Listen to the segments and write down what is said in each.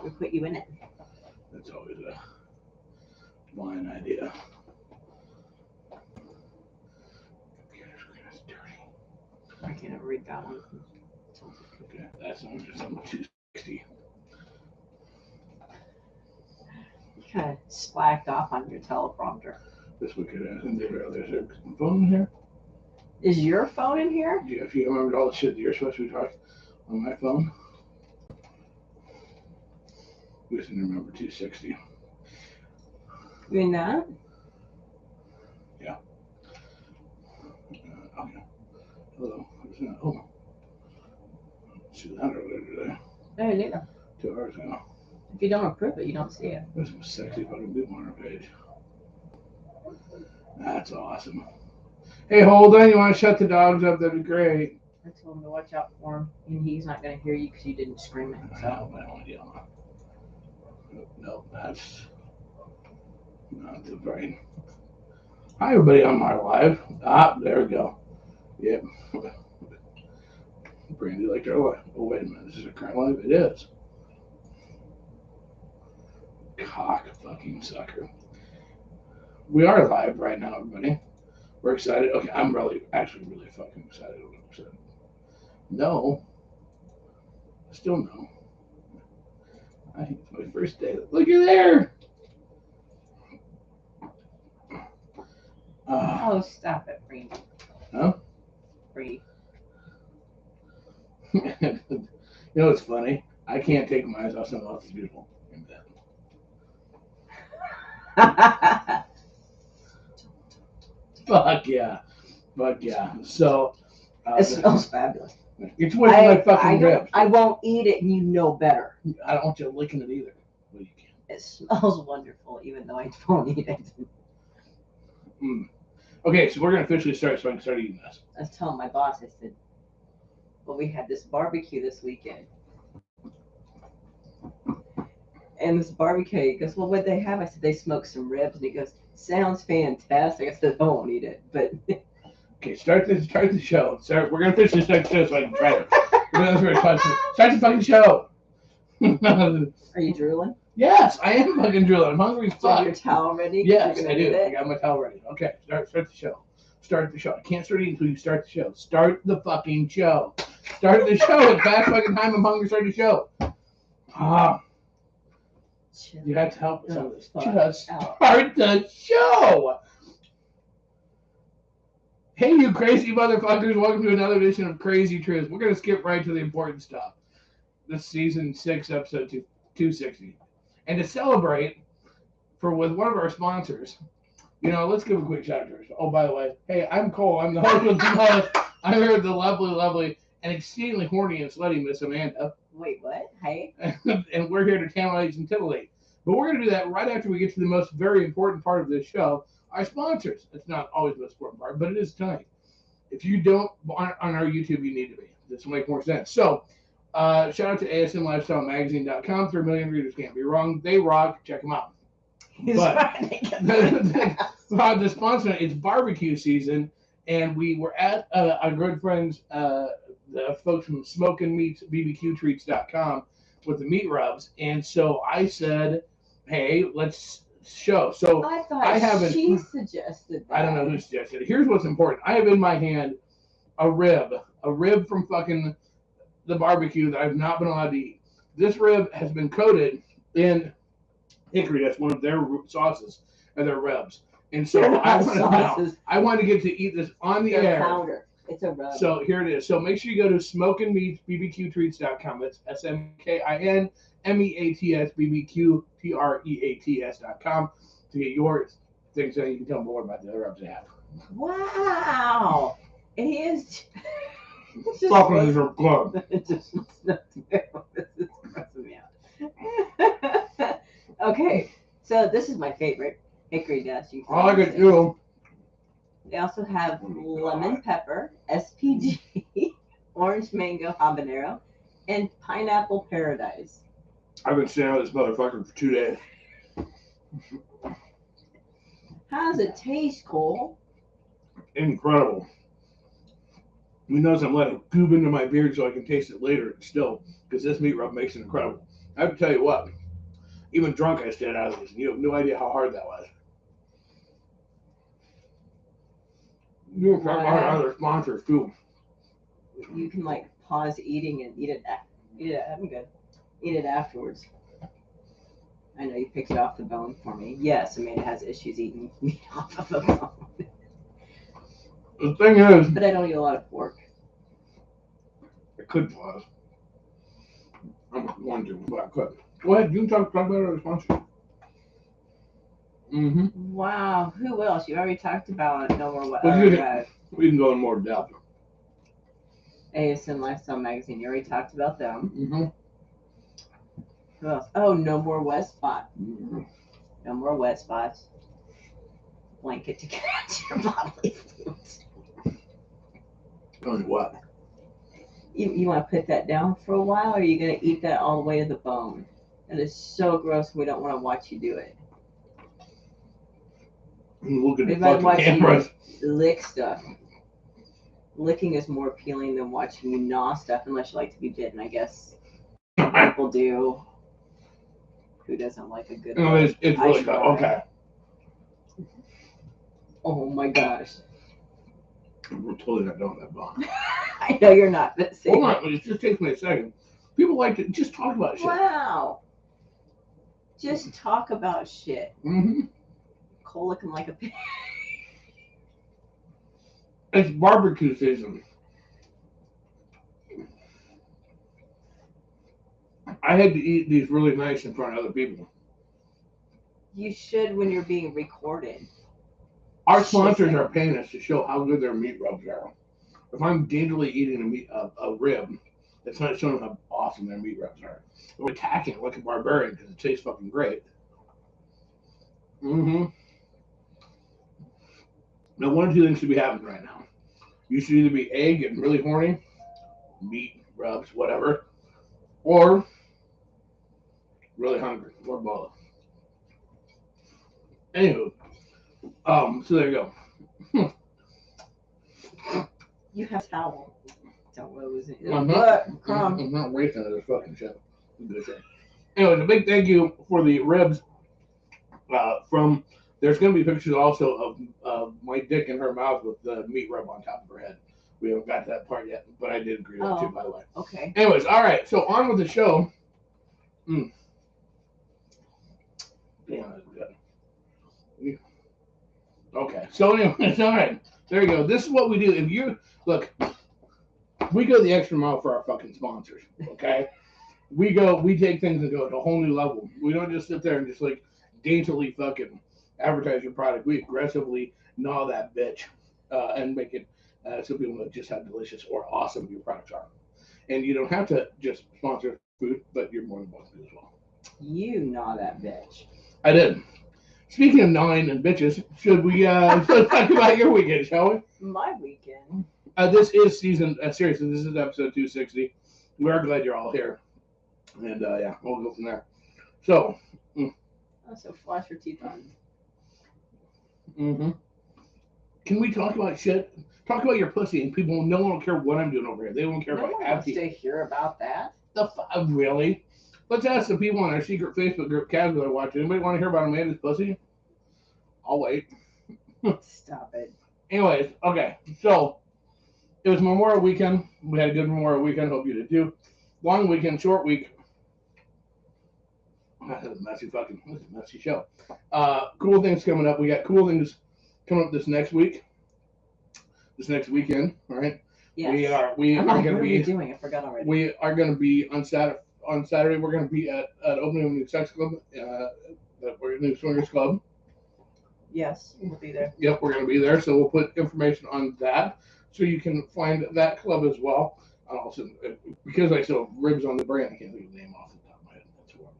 We put you in it. That's always a fine idea. That's dirty. I can't ever read that one. Okay, that's on just on 260. You kind of slacked off on your teleprompter. This wicked ass. And there's a phone in here. Is your phone in here? Yeah, if you remembered all the shit that you're supposed to be talking on my phone. We just need to remember 260. You mean that? Yeah. Okay. Hello. Who's that? Oh. See that earlier today. No, neither. 2 hours ago. If you don't approve it, you don't see it. There's some sexy fucking people on our page. That's awesome. Hey, hold on. You want to shut the dogs up? That'd be great. I told him to watch out for him, and he's not going to hear you because you didn't scream it. I So. know, but I don't want to yell. No, that's not the brain. Hi, everybody on my live. There we go. Yep. Brandy liked our live. Oh, wait a minute. This is a current live? It is. Cock fucking sucker. We are live right now, everybody. We're excited. Okay, I'm actually really fucking excited. No. Still no. It's my first day. Look at there. Oh, stop it, Bree. Huh? Bree. You know what's funny? I can't take my eyes off someone else's beautiful. Fuck yeah. Fuck yeah. So. It smells fabulous. It's with my fucking ribs. I won't eat it, and you know better. I don't want you licking it either. Well, you can. It smells wonderful, even though I won't eat it. Okay, so we're going to officially start so I can start eating this. I was telling my boss, I said, well, we had this barbecue this weekend. And this barbecue, he goes, well, what'd they have? I said, they smoked some ribs. And he goes, sounds fantastic. I said, I won't eat it. But okay, start the show. We're going to officially start the show so I can try it. Start the fucking show. Are you drooling? Yes, I am fucking drooling. I'm hungry as fuck. Your towel ready? Yes, I do. I got my towel ready. Okay, start the show. Start the show. I can't start eating until you start the show. Start the fucking show. Start the show. It's past fucking time. I'm hungry. Start the show. You have to help with some of this. Just start the show. Hey, you crazy motherfuckers. Welcome to another edition of Krazy Truth. We're going to skip right to the important stuff. This season 6, episode 260. And to celebrate with one of our sponsors, let's give a quick shout out to her. Oh, by the way, hey, I'm Cole. I'm the host of the host. I'm here with the lovely, and exceedingly horny and slutty Miss Amanda. Wait, what? Hey? And we're here to tantalize and titillate. But we're going to do that right after we get to the most very important part of this show, our sponsors. It's not always the most important part, but it is tonight. If you aren't on our YouTube, you need to be. This will make more sense. So, shout out to ASMLifestyleMagazine.com. 3 million readers can't be wrong. They rock. Check them out. But the sponsor is barbecue season, and we were at our good friends, the folks from Smokin' Meats, BBQtreats.com, with the meat rubs. And so I said, hey, let's show. So I thought she suggested that. I don't know who suggested it. Here's what's important. I have in my hand a rib from fucking the barbecue that I've not been allowed to eat. This rib has been coated in hickory. That's one of their sauces and their rubs. And so I want to get to eat this on the air. Powder. It's a rub. So here it is. So make sure you go to Smokin' Meats, BBQtreats.com. That's SMKINMEATS, BBQTREATS.com to get your things so you can tell them more about the other rubs they have. Wow. It is. Fucking are good. It just Okay, so this is my favorite hickory dust. I like it too. They also have lemon pepper, SPG, orange mango habanero, and pineapple paradise. I've been staying with this motherfucker for 2 days. How does it taste, Cole? Incredible. You notice I'm letting it goob into my beard so I can taste it later still, because this meat rub makes it incredible. I have to tell you what, even drunk I stayed out of this. You have no idea how hard that was. You were talking about other sponsors too. You can like pause eating and eat it. Eat it. I'm good. Eat it afterwards. I know you picked it off the bone for me. Yes, Amanda has issues eating meat off of the bone. The thing is, but I don't eat a lot of pork. I could pause. I'm not going to, but I could. Go ahead. You can talk about our sponsor. Mm-hmm. Wow. Who else? You already talked about No More we can go in more depth. ASN Lifestyle Magazine. You already talked about them. Mm-hmm. Who else? Oh, No More Wet Spot. Mm-hmm. No more wet spots. Blanket to catch your bodily fluids. Tell you what. You want to put that down for a while, or are you going to eat that all the way to the bone? That is so gross. We don't want to watch you do it. Look at the fucking cameras. Lick stuff. Licking is more appealing than watching you gnaw stuff, unless you like to be bitten, I guess. People do. Who doesn't like a good No, it's really good. Okay. Oh my gosh. We're totally not doing that, Bob. I know you're not, but see. Hold on, it just takes me a second. People like to just talk about shit. Wow. Just talk about shit. Mm-hmm. Cole looking like a pig. It's barbecue season. I had to eat these really nice in front of other people. You should when you're being recorded. Our sponsors are paying us to show how good their meat rubs are. If I'm daintily eating a rib, that's not showing how awesome their meat rubs are. We're attacking it like a barbarian because it tastes fucking great. Mm-hmm. Now, one or two things should be happening right now. You should either be A, getting really horny, meat, rubs, whatever, or really hungry, or both. Anywho, so there you go. You have a towel. Don't lose it. I'm not wasting this fucking shit. Anyway, a big thank you for the ribs. There's going to be pictures also of my dick in her mouth with the meat rub on top of her head. We haven't got to that part yet, but I did agree with it too, by the way. Okay. Anyways, all right. So on with the show. Damn, that's good. Okay. So anyways, all right. There you go. This is what we do. If you look, we go the extra mile for our fucking sponsors. Okay. We take things and go to a whole new level. We don't just sit there and just like daintily fucking advertise your product. We aggressively gnaw that bitch and make it so people know just how delicious or awesome your products are. And you don't have to just sponsor food, but you're more than welcome to as well. You gnaw that bitch. I did. Speaking of gnawing and bitches, should we talk about your weekend, shall we? My weekend. This is seriously, this is episode 260. We are glad you're all here. And yeah, we'll go from there. So. So flash your teeth on. Mm-hmm. Can we talk about shit? Talk about your pussy, and people, no one will care what I'm doing over here. They won't care about wants to hear about that. Really? Let's ask the people on our secret Facebook group, Kasbh, that are watching. Anybody want to hear about Amanda's pussy? I'll wait. Stop it. Anyways, okay. So, it was Memorial Weekend. We had a good Memorial Weekend. Hope you did too. Long weekend, short week. That's a messy show. Cool things coming up. We got cool things coming up this next week. This next weekend, all right? Yes. We are going to be doing. I forgot already. We are going to be on Saturday. We're going to be at opening of a new sex club, we're a new swingers club. Yes, we'll be there. Yep, we're going to be there. So we'll put information on that, so you can find that club as well. Also, because I still have ribs on the brand, I can't think of the name off the top of my head. That's horrible.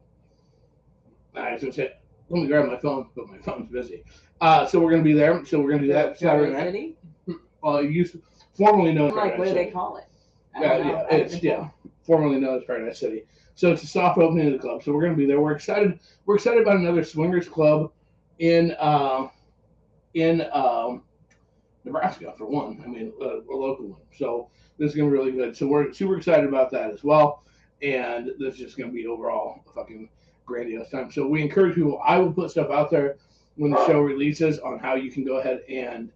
I was going to say, let me grab my phone, but my phone's busy. So we're going to be there. So we're going to do that Saturday night. City? It used to formerly known as Paradise City. What do they call it? It's formerly known as Paradise City. So it's a soft opening of the club. So we're going to be there. We're excited. We're excited about another swingers club in Nebraska for one. I mean, a local one. So this is going to be really good. So we're super excited about that as well. and this is just going to be overall a fucking grandiose time. So we encourage people. I will put stuff out there when the show releases on how you can go ahead and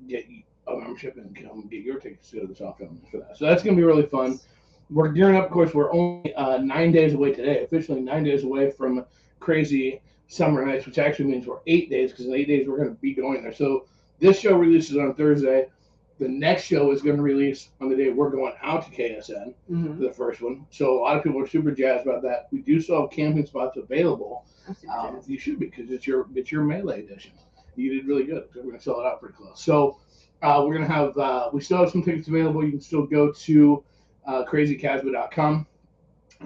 get a membership and come get your tickets to the Soft Film for that. So that's going to be really fun. We're gearing up. Of course, we're only 9 days away today, officially 9 days away from Crazy Summer Nights, which actually means we're 8 days, because in 8 days we're going to be going there. So this show releases on Thursday. The next show is going to release on the day we're going out to KSN for the first one. So a lot of people are super jazzed about that. We do still have camping spots available. You should be, because it's your Melee edition. You did really good. We're going to sell it out pretty close. So we're going to have we still have some tickets available. You can still go to crazykasbh.com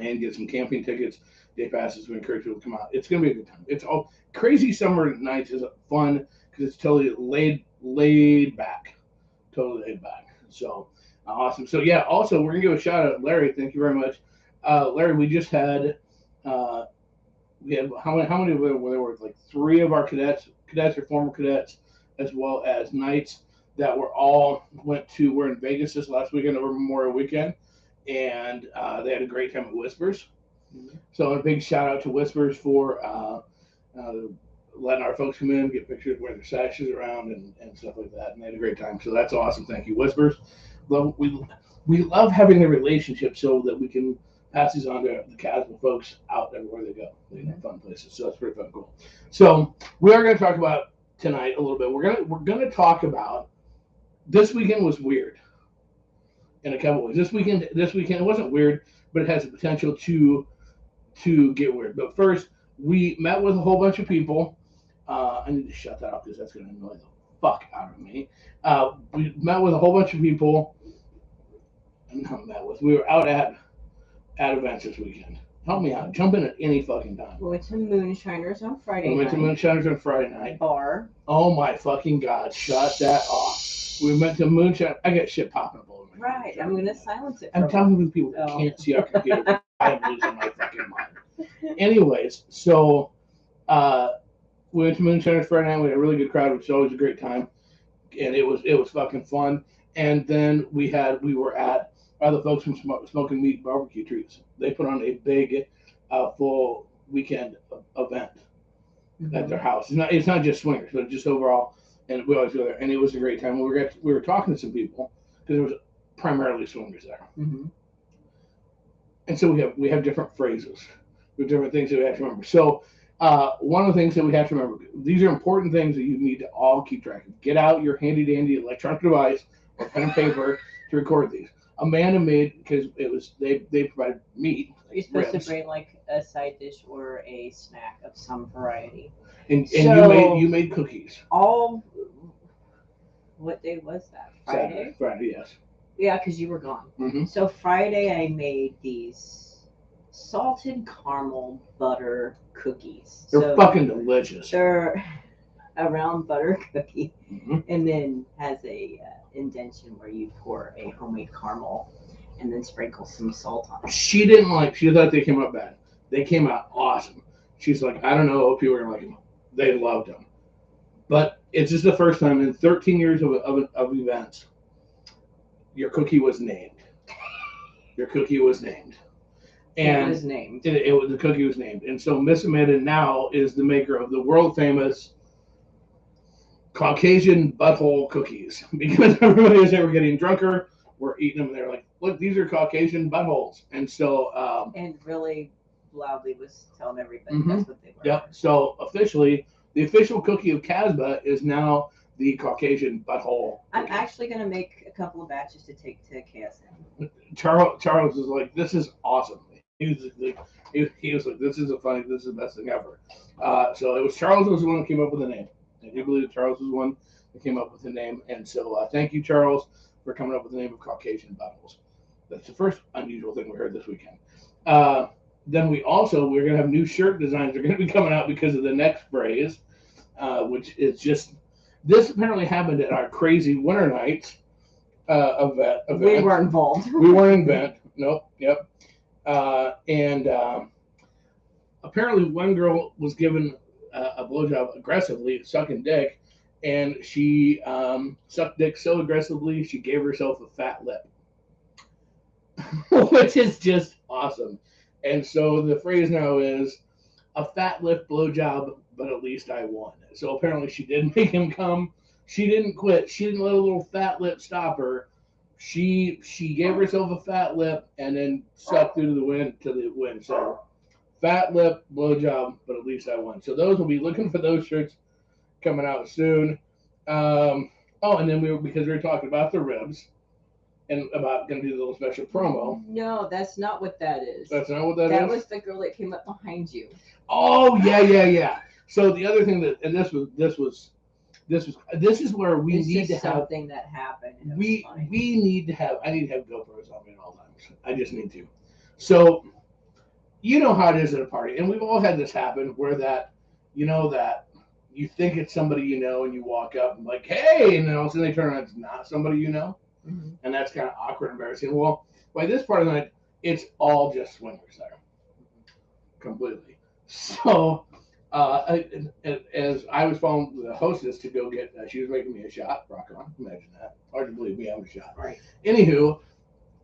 and get some camping tickets, day passes. We encourage people to come out. It's going to be a good time. It's all Crazy Summer Nights is fun because it's totally laid back. Totally laid back. So awesome. So yeah, also we're gonna give a shout out, Larry. Thank you very much, Larry. We just had we had how many were there? Like 3 of our cadets or former cadets, as well as knights that were in Vegas this last weekend over Memorial Weekend, and they had a great time at Whispers. So a big shout out to Whispers for letting our folks come in, get pictures, wear their sashes around, and stuff like that. And they had a great time. So that's awesome. Thank you, Whispers. We love having a relationship so that we can pass these on to the Kasbh folks out everywhere they go. They have fun places. So that's pretty fun, cool. So we are going to talk about tonight a little bit. We're gonna talk about this weekend was weird in a couple ways. This weekend it wasn't weird, but it has the potential to get weird. But first, we met with a whole bunch of people. I need to shut that off because that's going to annoy the fuck out of me. We met with a whole bunch of people. We were out at events this weekend. Help me out. Jump in at any fucking time. We went to Moonshiners on Friday night. We went to Moonshiners on Friday night. Bar. Oh my fucking God. Shut that off. We went to Moonshine. I got shit popping up over me. Right. I'm going to silence it. I'm telling you people that can't see our computer. I'm losing my fucking mind. Anyways, so we went to Moonshiners Friday night. We had a really good crowd, which is always a great time, and it was fucking fun. And then we were at the folks from Smoking Meat Barbecue Treats. They put on a big, full weekend event at their house. It's not just swingers, but just overall. And we always go there, and it was a great time. We were talking to some people because there was primarily swingers there. And so we have different phrases, with different things that we have to remember. So one of the things that we have to remember, these are important things that you need to all keep track of. Get out your handy dandy electronic device or pen and paper to record these. Amanda made, because they provided meat. You're supposed to bring like a side dish or a snack of some variety. And so you made cookies. What day was that? Friday? Saturday. Friday, yes. Yeah, because you were gone. So Friday I made these salted caramel butter cookies. They're fucking delicious. They're a round butter cookie, and then has a indentation where you pour a homemade caramel and then sprinkle some salt on it. She thought they came out bad. They came out awesome. She's like, I don't know if people are gonna like them. They loved them. But it's just the first time in 13 years of events, your cookie was named. Your cookie was named. And it was named. The cookie was named. And so Miss Amanda now is the maker of the world famous Caucasian butthole cookies. Because everybody as they were getting drunker, were eating them, and they're like, look, these are Caucasian buttholes. And so and really loudly was telling everybody that's what they were. Yep. So officially, the official cookie of Kasbh is now the Caucasian butthole. I'm actually going to make a couple of batches to take to KSN. Charles was like, this is awesome. He was like, this is the best thing ever. So it was Charles was the one that came up with the name. I do believe Charles was the one that came up with the name. And so thank you, Charles, for coming up with the name of Caucasian buttholes. That's the first unusual thing we heard this weekend. Then we're going to have new shirt designs that are going to be coming out because of the next phrase, which is just, this apparently happened at our Crazy Winter Nights event. We weren't involved. We weren't involved. Nope. Yep. And apparently one girl was given a blowjob aggressively, sucking dick, and she sucked dick so aggressively she gave herself a fat lip. which is just awesome. And so the phrase now is a fat lip blowjob, but at least I won. So apparently she did make him come. She didn't quit. She didn't let a little fat lip stop her. She gave herself a fat lip and then sucked through the wind. So fat lip blowjob, but at least I won. So those will be looking for those shirts coming out soon. And then because we were talking about the ribs and about going to do the little special promo. No, that's not what that is. That's not what that is? That was the girl that came up behind you. Oh, yeah. So the other thing that, and this is where we need to have something that happened. I need to have GoPros on me at all times. I just need to. So you know how it is at a party, and we've all had this happen where that you think it's somebody you know, and you walk up and like, hey, and then all of a sudden they turn around, it's not somebody you know, and that's kind of awkward, embarrassing. Well, by this part of the night, it's all just swingers there, completely. So, as I was following the hostess to go get, she was making me a shot. Rock on, imagine that. Hard to believe me having a shot. Right. Anywho,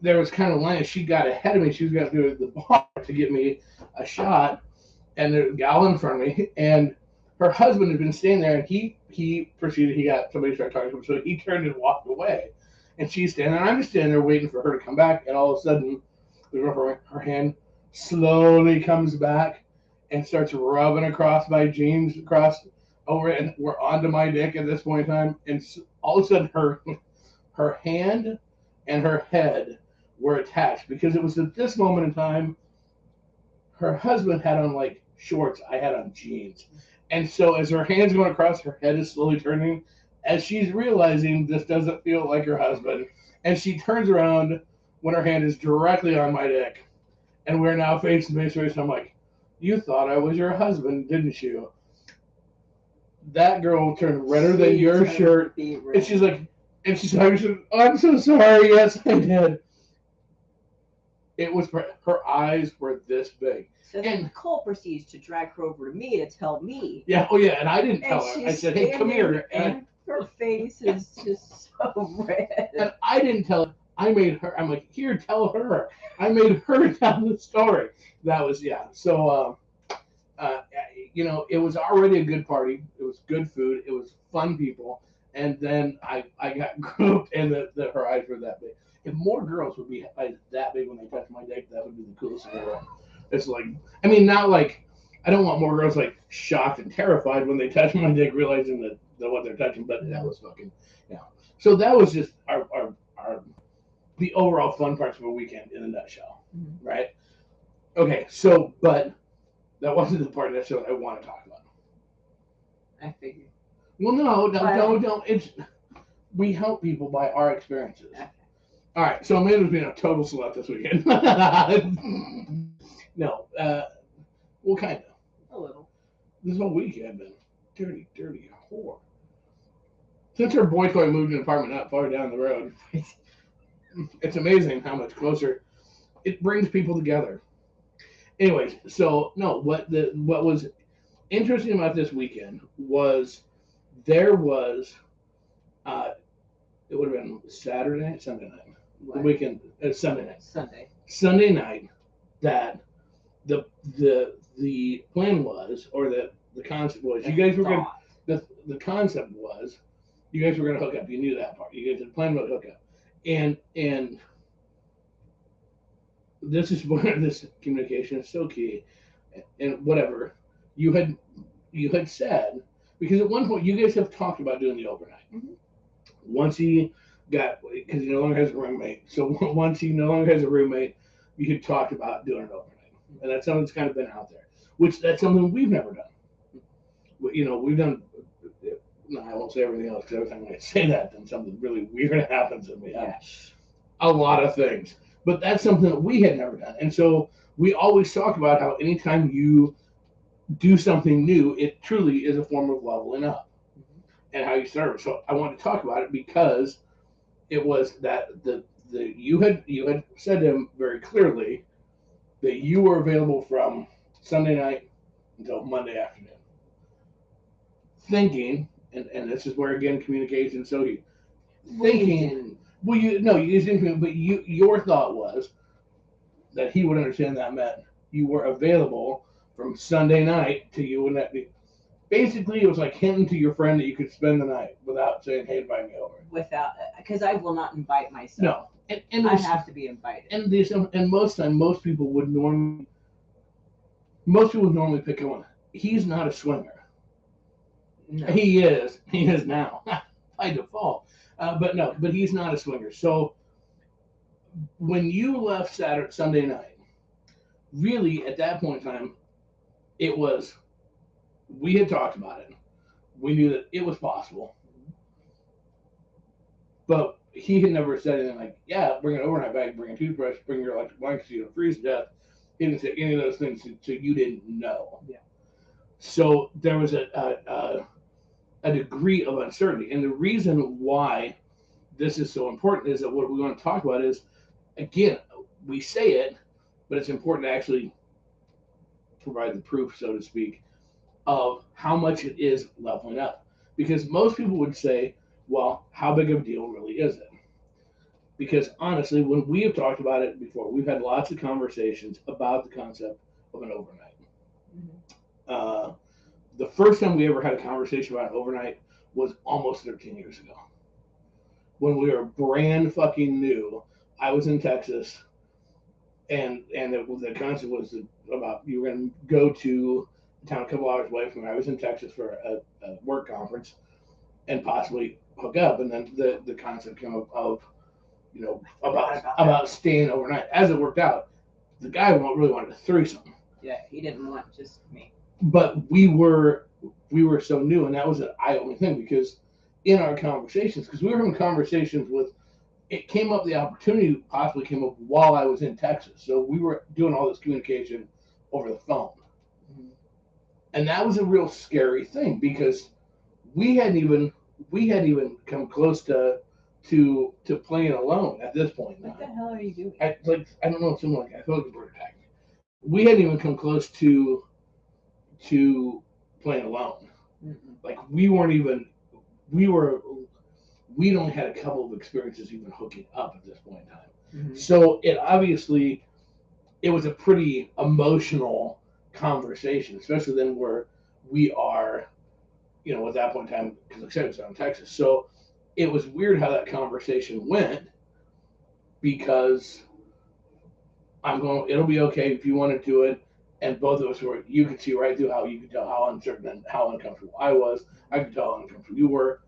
there was kind of a line. She got ahead of me. She was going to do the bar to get me a shot, and there's a gal in front of me, and her husband had been standing there, and he proceeded. He got somebody started talking to him, so he turned and walked away, and she's standing there. I'm just standing there waiting for her to come back, and all of a sudden, her hand slowly comes back and starts rubbing across my jeans, across over, and we're onto my dick at this point in time, and all of a sudden, her hand and her head were attached because it was at this moment in time her husband had on like shorts, I had on jeans. And so as her hand's going across, her head is slowly turning as she's realizing this doesn't feel like her husband. And she turns around when her hand is directly on my dick. And we're now face to face. And I'm like, you thought I was your husband, didn't you? That girl turned redder than your shirt. And she's like, I'm so sorry. Yes, I did. It was, her eyes were this big. So then Cole proceeds to drag her over to me to tell me. Yeah, and I didn't tell her. I said, hey, come here. And her face is just so red. And I didn't tell her. I made her, I'm like, here, tell her. I made her tell the story. That was, yeah. So, it was already a good party. It was good food. It was fun people. And then I got grouped, and her eyes were that big. If more girls would be that big when they touch my dick, that would be the coolest thing ever. It's like, I mean, not like, I don't want more girls like shocked and terrified when they touch my dick, realizing that what they're touching, but that was fucking, yeah. So that was just the overall fun parts of a weekend in a nutshell, right? Okay, so, but that wasn't the part of that show I want to talk about. I figured. Well, no, it's, we help people by our experiences. Okay. All right, so Amanda's being a total slut this weekend. No, well, kind of. A little. This whole weekend, been dirty whore. Since her boy toy moved an apartment not far down the road, it's amazing how much closer it brings people together. Anyways, so no, what was interesting about this weekend was there was, it would have been Sunday night. What? The weekend, Sunday night. Sunday night, that the plan was, or the concept was, you guys were going to, the concept was, you guys were going to hook up. You knew that part. You guys had planned to hook up. And this is where this communication is so key. And whatever, you had said, because at one point you guys have talked about doing the overnight. Mm-hmm. Once he got, because he no longer has a roommate. So once he no longer has a roommate, you had talked about doing it overnight. And that's something that's kind of been out there, which that's something we've never done. We've done, no, I won't say everything else, because every time I say that, then something really weird happens and we have a lot of things. But that's something that we had never done. And so we always talk about how anytime you do something new, it truly is a form of leveling up and how you serve. So I want to talk about it because it was that you had said to him very clearly that you were available from Sunday night until Monday afternoon. Thinking, and this is where again communication. So you thinking, you guys didn't, but your thought was, that he would understand that meant you were available from Sunday night to you and that. Basically, it was like hinting to your friend that you could spend the night without saying, "Hey, invite me over." Without, because I will not invite myself. No, and I have to be invited. And most people would normally pick one. He's not a swinger. No. He is now by default. But he's not a swinger. So when you left Sunday night, really at that point in time, it was, we had talked about it. We knew that it was possible. But he had never said anything like, yeah, bring an overnight bag, bring a toothbrush, bring your electric blanket so you don't freeze to death. He didn't say any of those things, so you didn't know. Yeah. So there was a degree of uncertainty. And the reason why this is so important is that what we want to talk about is, again, we say it, but it's important to actually provide the proof, so to speak, of how much it is leveling up. Because most people would say, well, how big of a deal really is it? Because honestly, when we have talked about it before, we've had lots of conversations about the concept of an overnight. Mm-hmm. The first time we ever had a conversation about an overnight was almost 13 years ago. When we were brand fucking new, I was in Texas, and the concept was about you were going to go to a town a couple hours away from where I was in Texas for a work conference and possibly hook up. And then the concept came up of, about staying overnight. As it worked out, the guy really wanted a threesome. Yeah, he didn't want just me. But we were so new, and that was an eye-opening thing, because in our conversations, because we were having conversations with, it came up, the opportunity possibly came up while I was in Texas. So we were doing all this communication over the phone. Mm-hmm. And that was a real scary thing, because we hadn't even come close to playing alone at this point. What the hell are you doing? I don't know, something like, I feel like a bird attacked me. We hadn't even come close to playing alone. Mm-hmm. Like we'd only had a couple of experiences even hooking up at this point in time. Mm-hmm. So it was a pretty emotional conversation, especially then where we are, at that point in time, because like I said, it was out in Texas. So it was weird how that conversation went, because it'll be okay if you want to do it. And both of us you could see right through how you could tell how uncertain and how uncomfortable I was. I could tell how uncomfortable you were.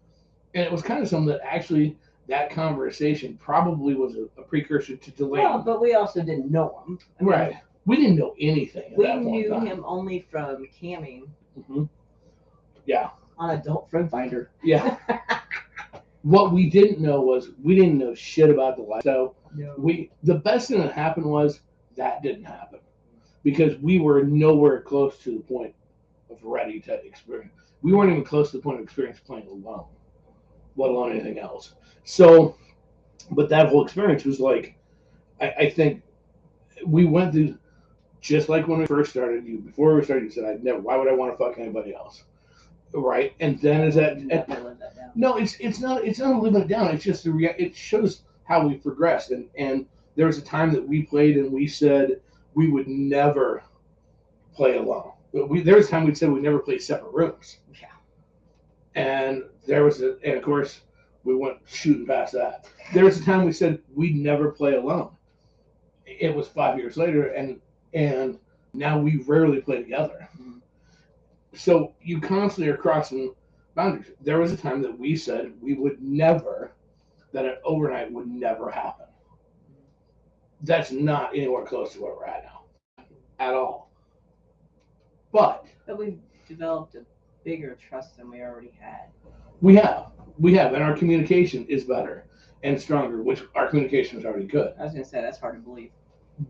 And it was kind of something that actually, that conversation probably was a precursor to delay. Well, but we also didn't know him. Right. We didn't know anything. We knew him only from camming. Mm-hmm. Yeah. On Adult Friend Finder. Yeah. What we didn't know was we didn't know shit about the life. So the best thing that happened was that didn't happen, because we were nowhere close to the point of ready to experience. We weren't even close to the point of experience playing alone, let alone anything else. So, but that whole experience was like, I think we went through, just like when we first started, before we started, you said, why would I want to fuck anybody else? Right. And then no, it's not living it down. It's just it shows how we progressed. And there was a time that we played and we said we would never play alone. There was a time we said we'd never play separate rooms. Yeah. And of course we went shooting past that. There was a time we said we'd never play alone. It was 5 years later, and now we rarely play together. Mm-hmm. So you constantly are crossing boundaries. There was a time that we said that an overnight would never happen. That's not anywhere close to where we're at now, at all. But we've developed a bigger trust than we already had. We have, and our communication is better and stronger, which our communication is already good. I was going to say, that's hard to believe.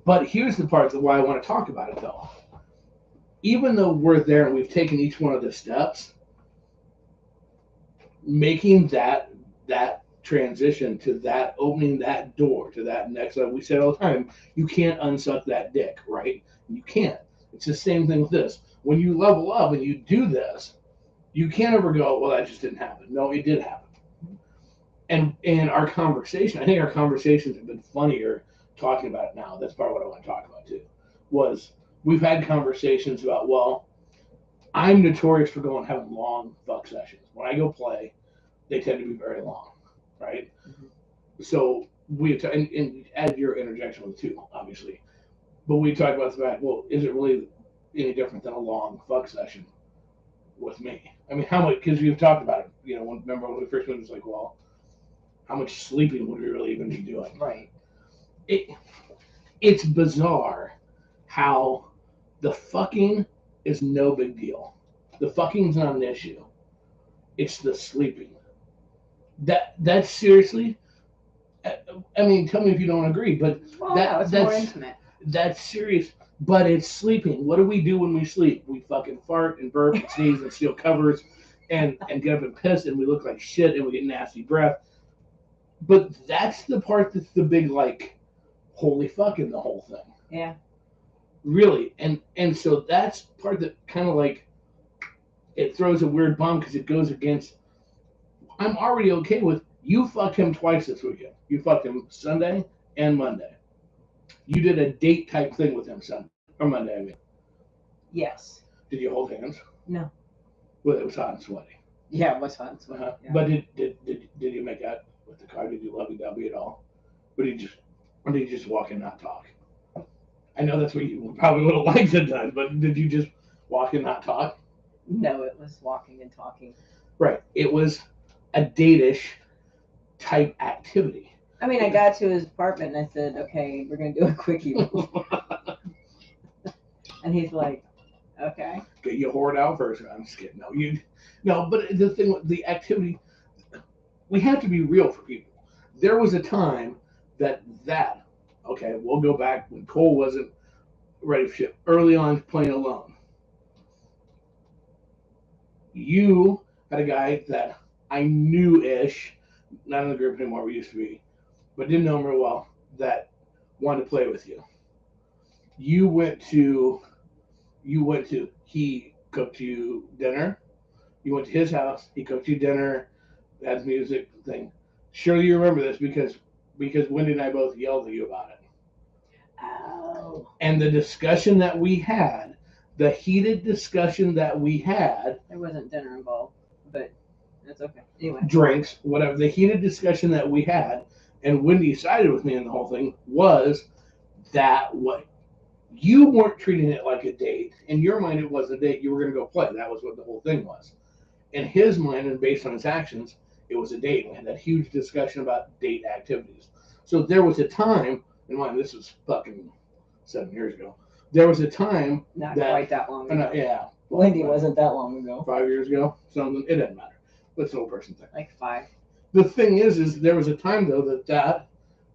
But here's the part why I want to talk about it, though. Even though we're there and we've taken each one of the steps, making that transition to that, opening that door to that next level, we say all the time, you can't unsuck that dick, right? You can't. It's the same thing with this. When you level up and you do this, you can't ever go, well, that just didn't happen. No, it did happen. And our conversation, I think our conversations have been funnier talking about it now. That's part of what I want to talk about too. Was we've had conversations about, well, I'm notorious for going having long fuck sessions. When I go play, they tend to be very long, right? Mm-hmm. So and add your interjection with too, obviously. But we talked about the fact, well, is it really any different than a long fuck session with me? I mean, how much? Because you've talked about it. You know, remember when we first went, it was like, well, how much sleeping would we really even be doing? Right. It's bizarre how the fucking is no big deal. The fucking's not an issue. It's the sleeping. That's seriously. I mean, tell me if you don't agree, but that's more intimate. That's serious. But it's sleeping. What do we do when we sleep? We fucking fart and burp and sneeze and steal covers and get up and piss and we look like shit and we get nasty breath. But that's the part that's the big, like, holy fuck in the whole thing. Yeah. Really. And so that's part that kind of like, it throws a weird bomb because it goes against, I'm already okay with, you fucked him twice this weekend. You fucked him Sunday and Monday. You did a date type thing with him Sunday or Monday, I mean. Yes. Did you hold hands? No. Well, it was hot and sweaty. Yeah, it was hot and sweaty. Yeah. But did you make out with the car? Did you lovey-dovey at all? Or did you just walk and not talk? I know that's what you probably would have liked at times, but did you just walk and not talk? No, it was walking and talking. Right. It was a date-ish type activity. I mean, I got to his apartment and I said, okay, we're going to do a quickie. And he's like, okay. Get you whored out first. I'm just kidding. No, but the thing with the activity, we have to be real for people. There was a time that, okay, we'll go back when Cole wasn't ready for shit. Early on, playing alone. You had a guy that I knew-ish, not in the group anymore, we used to be, but didn't know him real well, that wanted to play with you. He cooked you dinner. You went to his house, he cooked you dinner, had music thing. Surely you remember this because Wendy and I both yelled at you about it. Oh. And the discussion that we had, the heated discussion that we had. There wasn't dinner involved, but that's okay. Anyway. Drinks, whatever. The heated discussion that we had, and Wendy sided with me in the whole thing, was that what you weren't treating it like a date. In your mind, it was a date. You were going to go play. That was what the whole thing was. In his mind, and based on his actions, it was a date. We had that huge discussion about date activities. So there was a time, and mind, this was fucking 7 years ago. There was a time not quite that long ago. Yeah. Wendy wasn't that long ago. 5 years ago, something. It doesn't matter. What's an old person thing? Like 5. The thing is there was a time though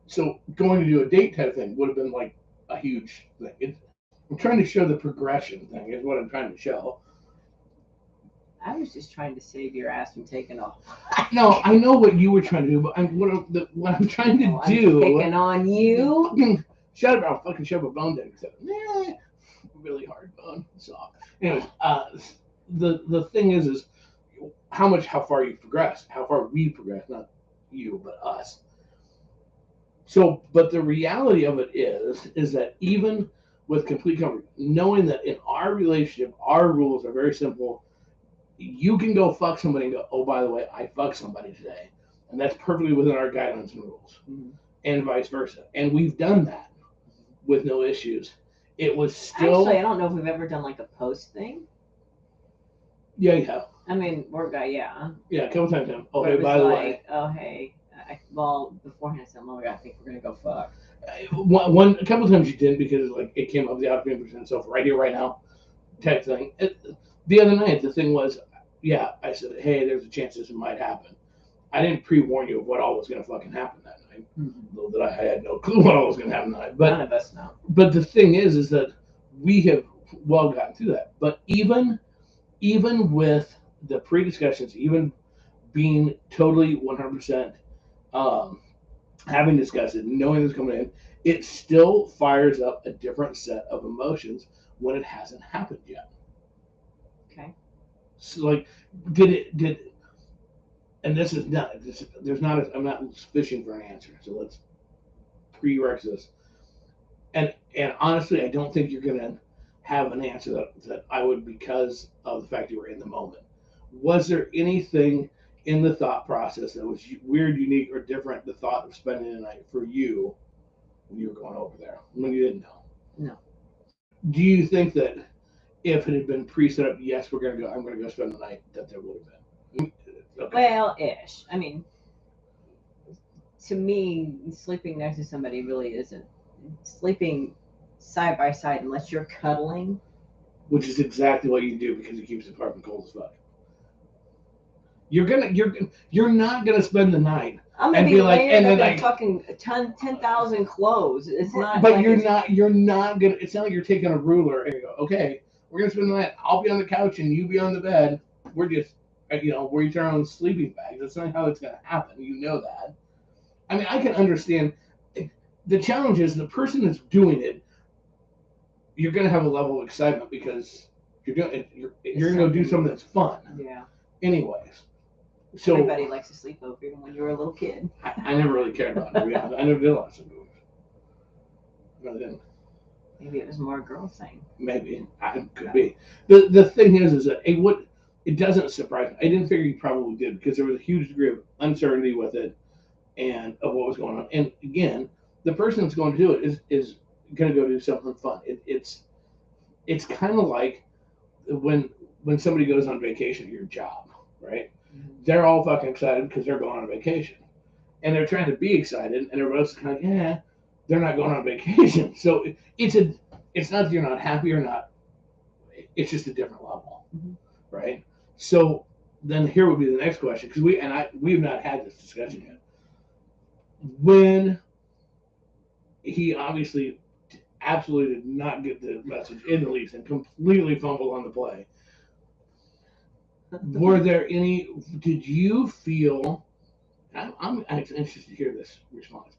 so going to do a date type thing would have been like a huge thing. I'm trying to show the progression thing is what I'm trying to show. I was just trying to save your ass from taking off. No, I know what you were trying to do, but what I'm trying to do. I'm picking on you. Shut up! I'll fucking shove a bone down. Really hard bone. Soft. Anyways, the thing is how far you've progressed, how far we've progressed, not you, but us. So, but the reality of it is that even with complete comfort, knowing that in our relationship, our rules are very simple. You can go fuck somebody and go, oh, by the way, I fucked somebody today. And that's perfectly within our guidelines and rules. Mm-hmm. And vice versa. And we've done that with no issues. It was still... Actually, I don't know if we've ever done like a post thing. Yeah, you have. I mean, we're guy, yeah. Yeah, a couple times. Oh, hey, by the way. Oh, hey. Well, beforehand I said, oh, I think we're going to go fuck. A couple times you didn't because like it came up the out of 50% self right here, right now type thing. The other night, the thing was, yeah, I said, hey, there's a chance this might happen. I didn't pre-warn you of what all was going to fucking happen that night. Though that I had no clue what all was going to happen that night. But none of us know. But the thing is that we have well gotten through that. But even with the pre-discussions, even being totally 100% having discussed it, knowing this coming in, it still fires up a different set of emotions when it hasn't happened yet. Okay. So like, and this is not, I'm not fishing for an answer. So let's prerequisite this. And honestly, I don't think you're gonna have an answer that I would, because of the fact you were in the moment. Was there anything in the thought process that was weird, unique, or different? The thought of spending the night for you when you were going over there when you didn't know. No. Do you think that if it had been pre-set up, yes, we're gonna go, I'm gonna go spend the night, that there would have been? Okay. Well, ish. I mean, to me, sleeping next to somebody really isn't sleeping side by side unless you're cuddling. Which is exactly what you do because it keeps the apartment cold as fuck. You're not gonna spend the night I'm gonna and be be like, layered and up then in like, fucking 10,000 clothes. It's not. but like you're it's, not, you're not gonna. It's not like you're taking a ruler and you go, okay, we're gonna spend the night. I'll be on the couch and you be on the bed. We're just, we're each our own sleeping bags. That's not how it's gonna happen. You know that. I mean, I can understand. The challenge is the person that's doing it. You're gonna have a level of excitement because you're gonna go do something that's fun. Yeah. Anyways, so Everybody likes to sleep over even when you were a little kid. I never really cared about it. Yeah, I never did a lot of sleepovers. No, I didn't. Maybe it was more a girl thing. Maybe I could be. The thing is that it doesn't surprise me. I didn't figure you probably did because there was a huge degree of uncertainty with it and of what was going on. And again, the person that's going to do it is going to go do something fun. It's kind of like when somebody goes on vacation at your job, right? Mm-hmm. They're all fucking excited because they're going on vacation, and they're trying to be excited, and everybody's kind of they're not going on vacation. So it's not that you're not happy or not. It's just a different level, mm-hmm. right? So then here would be the next question because we've not had this discussion yet. When he obviously absolutely did not get the message in the least and completely fumbled on the play. Were there any? Did you feel? I'm anxious to hear this response.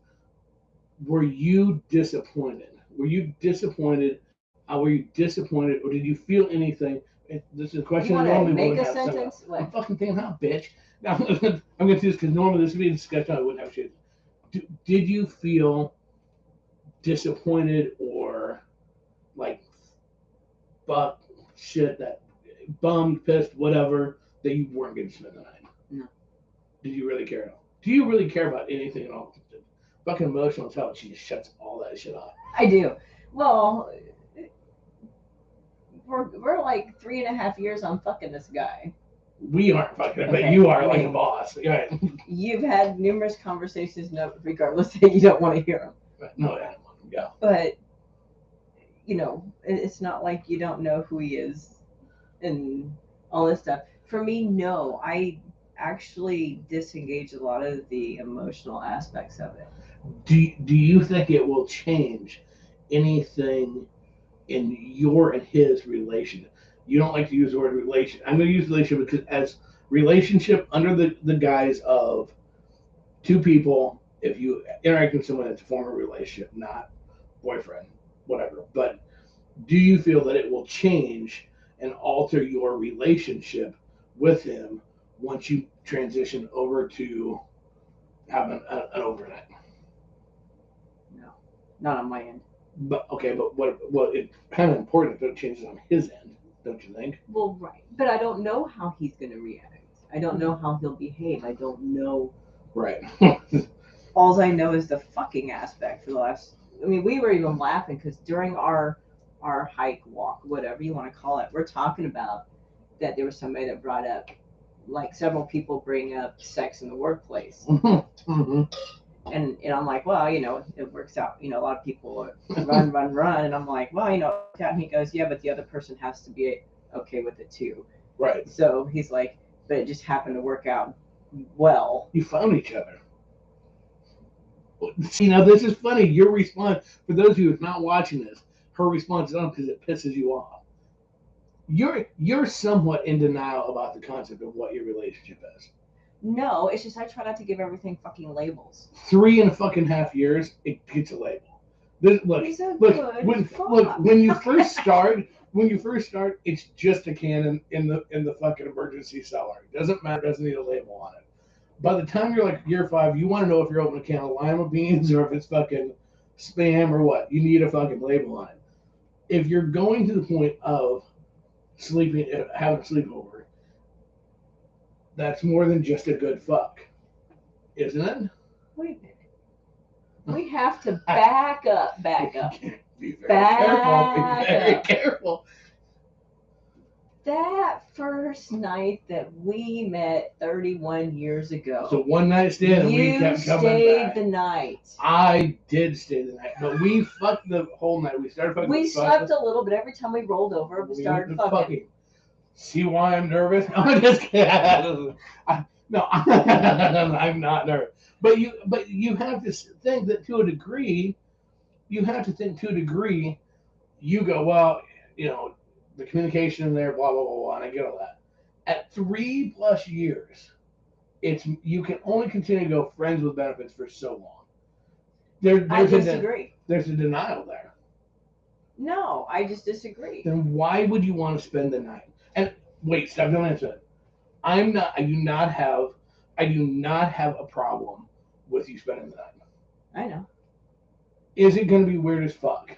Were you disappointed? Were you disappointed? Were you disappointed, or did you feel anything? This is a question You that want to normally make would a have sentence? I'm fucking thinking out, bitch. Now, I'm going to do this because normally this would be a discussion I wouldn't have shit. Did you feel disappointed or like fuck shit, that bummed, pissed, whatever, that you weren't going to spend the night? No. Did you really care at all? Do you really care about anything at all? Fucking emotional as hell. She just shuts all that shit off. I do. Well, we're like 3.5 years on fucking this guy. We aren't fucking, but Okay, you are I like a mean, boss. Right. You've had numerous conversations, regardless that you don't want to hear them. No, I don't want to. Yeah. But it's not like you don't know who he is and all this stuff. For me, no, I actually disengage a lot of the emotional aspects of it. Do you think it will change anything in your and his relationship? You don't like to use the word relation. I'm going to use relationship because as relationship under the guise of two people. If you interact with someone that's a former relationship, not boyfriend, whatever. But do you feel that it will change and alter your relationship with him once you transition over to having an overnight? No, not on my end. But okay, but what it's kind of important that it changes on his end, don't you think? Well, right, but I don't know how he's going to react. I don't know how he'll behave. I don't know. Right. All I know is the fucking aspect for the last. I mean, we were even laughing because during our hike, walk, whatever you want to call it, we're talking about that there was somebody that brought up, like several people bring up sex in the workplace. Mm-hmm. And I'm like, well, it works out. A lot of people run, and I'm like, well, and he goes, yeah, but the other person has to be okay with it too. Right. So he's like, but it just happened to work out well. You found each other. See, now this is funny. Your response, for those of you who are not watching this, her response is on because it pisses you off. You're somewhat in denial about the concept of what your relationship is. No, it's just I try not to give everything fucking labels. 3.5 years, it gets a label. Look, when you first start, it's just a can in the fucking emergency cellar. It doesn't matter. It doesn't need a label on it. By the time you're like year 5, you want to know if you're opening a can of lima beans or if it's fucking spam or what. You need a fucking label on it. If you're going to the point of sleeping, having a sleepover, that's more than just a good fuck, isn't it? Wait a minute. We have to back up. Be very careful. Be very careful. That first night that we met 31 years ago. So one night stand, and we kept coming back. You stayed the night. I did stay the night, but we fucked the whole night. We started fucking. We slept a little, but every time we rolled over, we started fucking. See why I'm nervous? No, I'm just kidding. No, I'm not nervous. But you have to think that to a degree, you go, well, you know, the communication in there, blah, blah, blah, blah, and I get all that. At 3+ years, you can only continue to go friends with benefits for so long. I disagree. There's a denial there. No, I just disagree. Then why would you want to spend the night? And wait, stop, don't answer it. I do not have a problem with you spending the night. I know. Is it going to be weird as fuck?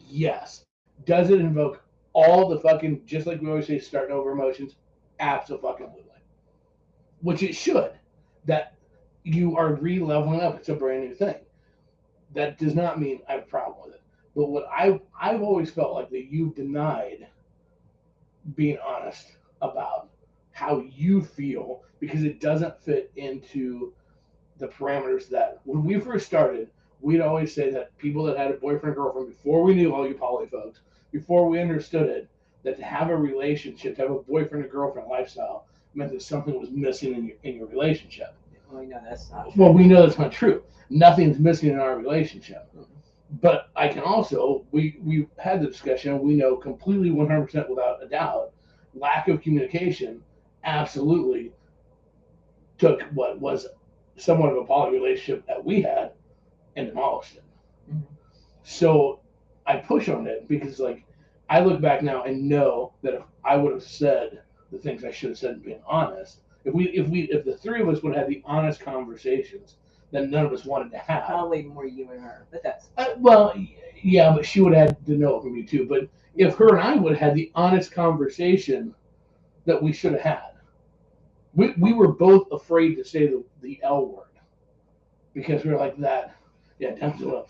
Yes. Does it invoke all the fucking, just like we always say, starting over emotions? Absolutely. Which it should. That you are re-leveling up. It's a brand new thing. That does not mean I have a problem with it. But what I've always felt like that you've denied being honest about how you feel, because it doesn't fit into the parameters that when we first started, we'd always say that people that had a boyfriend or girlfriend, before we knew all you poly folks, before we understood it, that to have a relationship, to have a boyfriend or girlfriend lifestyle, meant that something was missing in your relationship. Well, we know that's not true. Well, we know that's not true. Nothing's missing in our relationship. Mm-hmm. But I can also, we've had the discussion, we know completely 100% without a doubt, lack of communication absolutely took what was somewhat of a poly relationship that we had and demolished it. Mm-hmm. So I push on it because, like, I look back now and know that if I would have said the things I should have said and been honest, if the three of us would have had the honest conversations that none of us wanted to have. Probably more you and her, but that's. Well, yeah, but she would have had to know it from me too. But if her and I would have had the honest conversation that we should have had, we were both afraid to say the L word because we were like that. Yeah, definitely.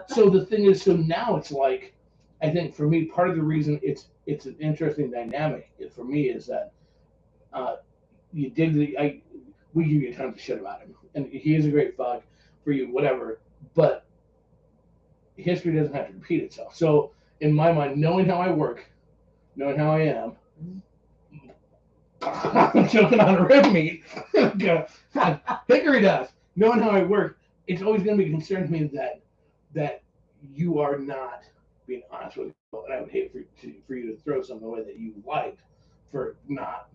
So the thing is, so now it's like, I think for me, part of the reason it's an interesting dynamic for me is that you dig we give you tons of shit about him, and he is a great fuck for you, whatever. But history doesn't have to repeat itself. So in my mind, knowing how I work, knowing how I am, I'm choking on a rib meat. Hickory dust. Knowing how I work, it's always going to be a concern to me that you are not being honest with me, and I would hate for you to throw something away that you liked for not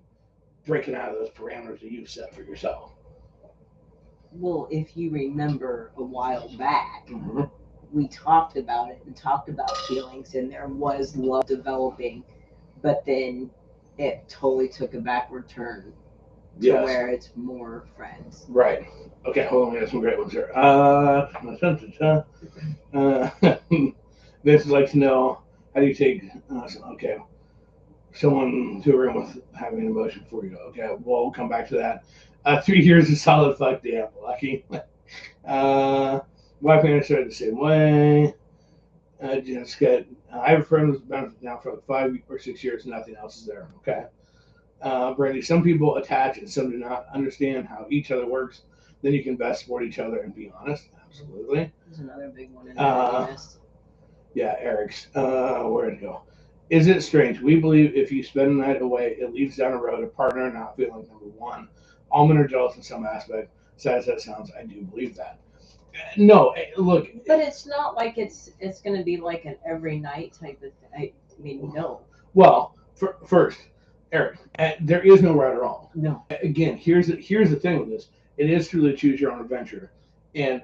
breaking out of those parameters that you've set for yourself. Well, if you remember a while back, mm-hmm. we talked about it and talked about feelings, and there was love developing, but then it totally took a backward turn to where it's more friends. Right. Okay, hold on, we got some great ones here. This would like to know, how do you take, someone to a room with having an emotion before you go? Okay, we'll come back to that. 3 years of solid fuck, damn, lucky. Wife and I started the same way. Jessica, I have a friend who's been now for like 5 or 6 years, nothing else is there. Okay. Brandy, some people attach and some do not understand how each other works. Then you can best support each other and be honest. Absolutely. There's another big one in there. Yeah, Eric's. Where'd it go? Is it strange? We believe if you spend the night away, it leads down the road a partner not feeling number one. All men are jealous in some aspect. Sad as that sounds, I do believe that. No, look. But it's not like it's going to be like an every night type of thing. I mean, no. Well, first, Eric, there is no right or wrong. No. Again, here's the thing with this. It is truly choose your own adventure, and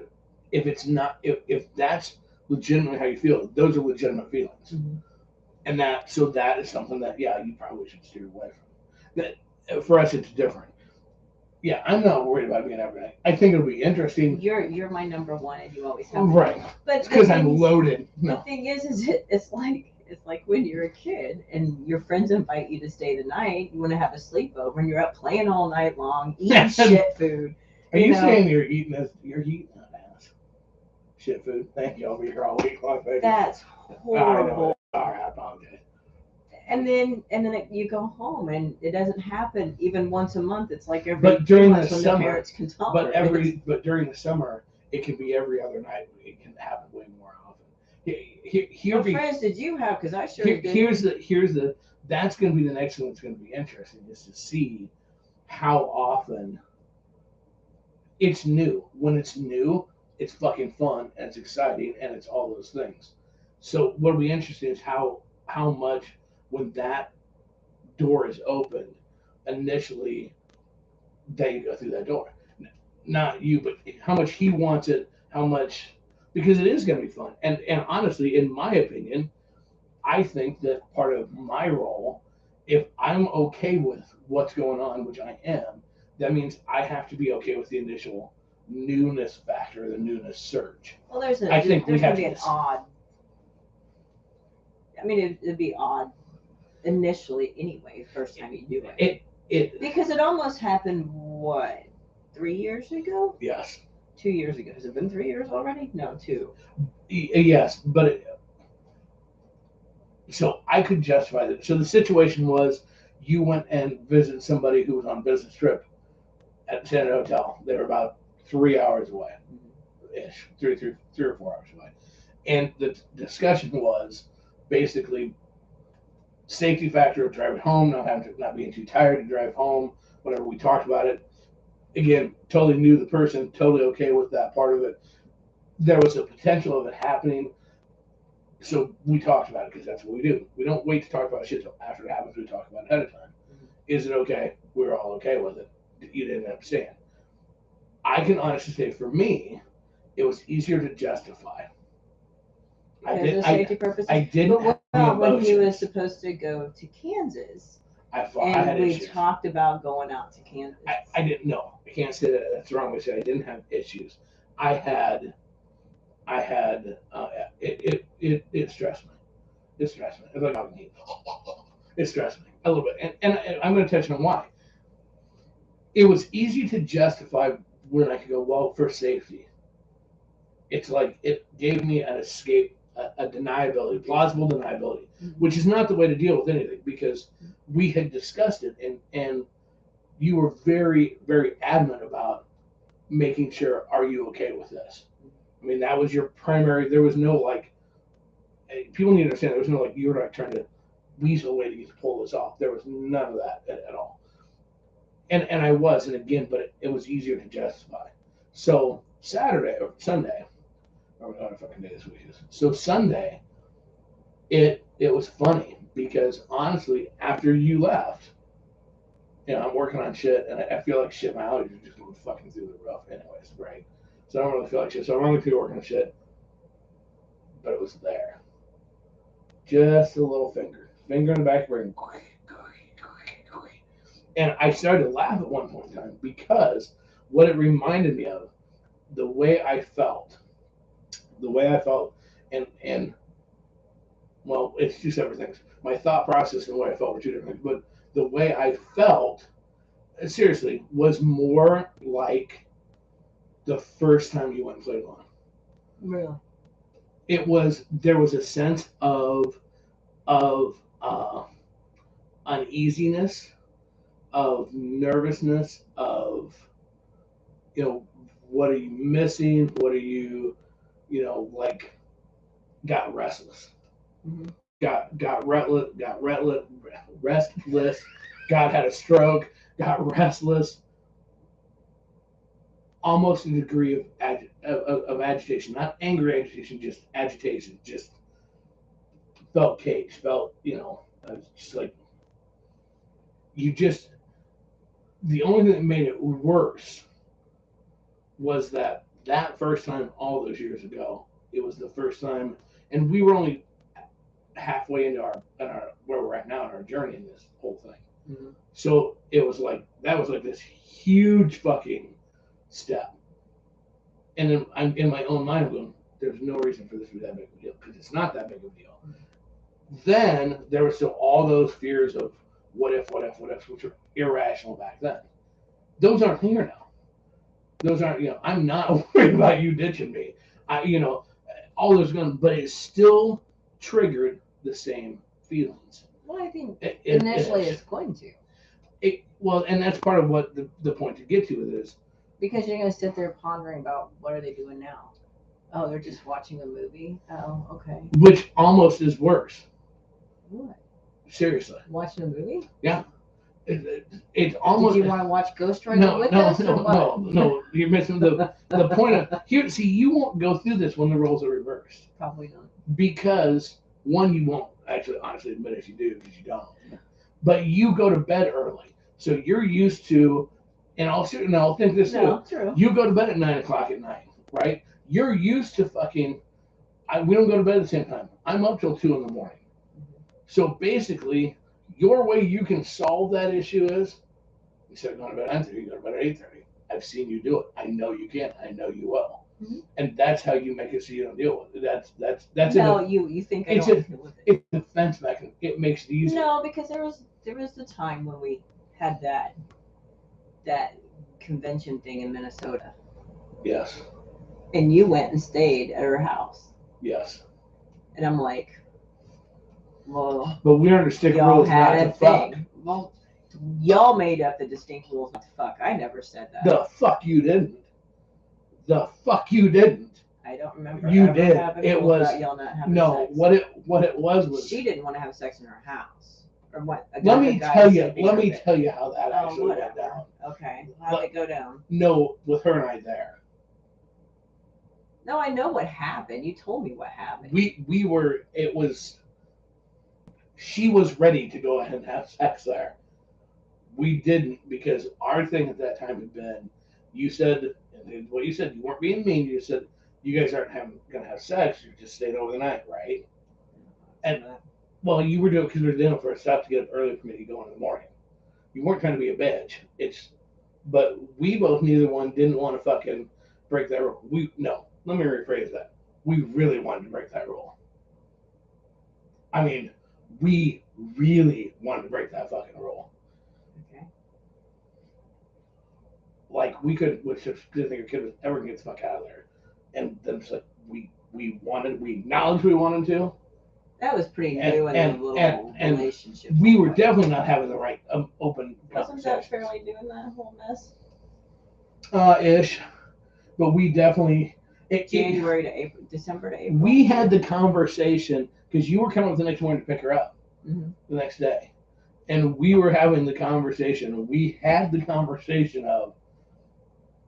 if it's not, if that's legitimately how you feel, those are legitimate feelings, mm-hmm. and that is something that you probably should steer away from. That for us, it's different. Yeah, I'm not worried about being every night. I think it'll be interesting. You're my number one, and you always have been. Right. But It's because the I'm thing is- loaded. The No. thing is it's like when you're a kid and your friends invite you to stay the night. You want to have a sleepover, and you're up playing all night long, eating shit food. Are you know? saying you're eating ass? Shit food. Thank you. I'll be here all week long. That's horrible. All right, I apologize. And then you go home, and it doesn't happen even once a month. It's like every But during 2 the months when summer- the parents can tolerate. But during the summer, it can be every other night. It can happen way more often. What friends did you have? Because I sure did. Here's the. That's going to be the next one. That's going to be interesting is to see how often it's new. When it's new, it's fucking fun and it's exciting and it's all those things. So what'll be interesting is how much when that door is opened initially that you go through that door. Not you, but how much he wants it, how much, because it is going to be fun. And honestly, in my opinion, I think that part of my role, if I'm okay with what's going on, which I am, that means I have to be okay with the initial newness factor, the newness surge. Well, there's I think going we have to be to an odd. I mean, it'd be odd initially anyway, first time you do it. Because it almost happened, what, 3 years ago? Yes. 2 years ago. Has it been 3 years already? No, 2. Yes, but so I could justify that. So the situation was you went and visited somebody who was on business trip at the Standard Hotel. They were about 3 hours away, ish, three or 4 hours away. And the discussion was basically safety factor of driving home, not being too tired to drive home, whatever. We talked about it. Again, totally knew the person, totally okay with that part of it. There was a potential of it happening. So we talked about it because that's what we do. We don't wait to talk about shit until after it happens. We talk about it ahead of time. Mm-hmm. Is it okay? We're all okay with it. You didn't understand. I can honestly say for me, it was easier to justify. Because of safety purposes? I didn't. But when he was supposed to go to Kansas, we talked about going out to Kansas. I didn't know. I can't say that. That's the wrong way to say it. I didn't have issues. I had it stressed me. It stressed me. It's like it stressed me a little bit, and I'm going to touch on why. It was easy to justify when I could go, well, for safety. It's like it gave me an escape, a deniability, plausible deniability, which is not the way to deal with anything because we had discussed it, and you were very, very adamant about making sure, are you okay with this? I mean, that was your primary. There was no like. People need to understand there was no like you were not trying to weasel away to get to pull this off. There was none of that at all. And I was, and again, but it was easier to justify. So Saturday or Sunday, or whatever fucking day this week is. So Sunday, it was funny because honestly, after you left, I'm working on shit, and I feel like shit. My allergies are just going fucking through the roof, anyways, right? So I don't really feel like shit. So I'm only working on shit, but it was there. Just a little finger in the back of the brain. And I started to laugh at one point in time because what it reminded me of, the way I felt, and well, it's two separate things. My thought process and the way I felt were two different things, but the way I felt, seriously, was more like the first time you went and played one. Really? There was a sense of uneasiness, of nervousness, of what are you missing? What are you, like, got restless, got restless, God had a stroke, got restless, almost a degree of agitation, not angry agitation, just agitation, just felt caged, felt, just like, the only thing that made it worse was that first time all those years ago, it was the first time, and we were only halfway into our where we're at now in our journey in this whole thing. Mhm. So it was like that was like this huge fucking step. And then I'm in my own mind going, there's no reason for this to be that big of a deal because it's not that big of a deal. Then there were still all those fears of what if, which were irrational back then. Those aren't here now. Those aren't, I'm not worried about you ditching me. All those guns, but it still triggered the same feelings. Well, I think initially it's going to. Well, and that's part of what the point to get to is. Because you're going to sit there pondering about what are they doing now? Oh, they're just watching a movie? Oh, okay. Which almost is worse. What? Seriously. Watching a movie? Yeah. It's almost. Did you want to watch Ghost Rider with us? No. You're missing the point of here. See, you won't go through this when the roles are reversed. Probably not. Because one, you won't actually honestly admit if you do, because you don't. But you go to bed early, so you're used to. And I'll think this too. True. You go to bed at 9:00 at night, right? You're used to fucking. We don't go to bed at the same time. I'm up till 2 a.m. So basically, your way you can solve that issue is instead of going to bed at 9:30, you go to bed at 8:30. I've seen you do it. I know you can. I know you will. Mm-hmm. And that's how you make it so you don't deal with it. That's no. You think I don't deal with it? It's a defense mechanism. It makes it easier. No, because there was the time when we had that convention thing in Minnesota. Yes. And you went and stayed at her house. Yes. And I'm like, well. But we understand rules not to fuck. Well, y'all made up the distinct rules not to fuck. I never said that. The fuck you didn't. The fuck you didn't. I don't remember. You did. It was y'all not having no. Sex. What it was she didn't want to have sex in her house. Or what? Let me tell you how that actually went down. Okay. How'd it go down? No, with her and I there. No, I know what happened. You told me what happened. She was ready to go ahead and have sex there. We didn't because our thing at that time had been, you said, what you said, you weren't being mean. You said, you guys aren't going to have sex. You're just staying over the night, right? And well, you were doing it because we were doing it for a stop to get up early for me to go in the morning. You weren't trying to be a bitch. But we both, neither one, didn't want to fucking break that rule. Let me rephrase that. We really wanted to break that rule. I mean, we really wanted to break that fucking rule. Okay. Like, we didn't think a kid was ever going to get the fuck out of there. And then it's like, we acknowledged we wanted to. That was pretty new in the little relationship. We were definitely not having the right open conversation. Wasn't that fairly new in that whole mess? Ish. But we definitely... January to April, December to April. We had the conversation, because you were coming up the next morning to pick her up the next day. And we were having the conversation. We had the conversation of,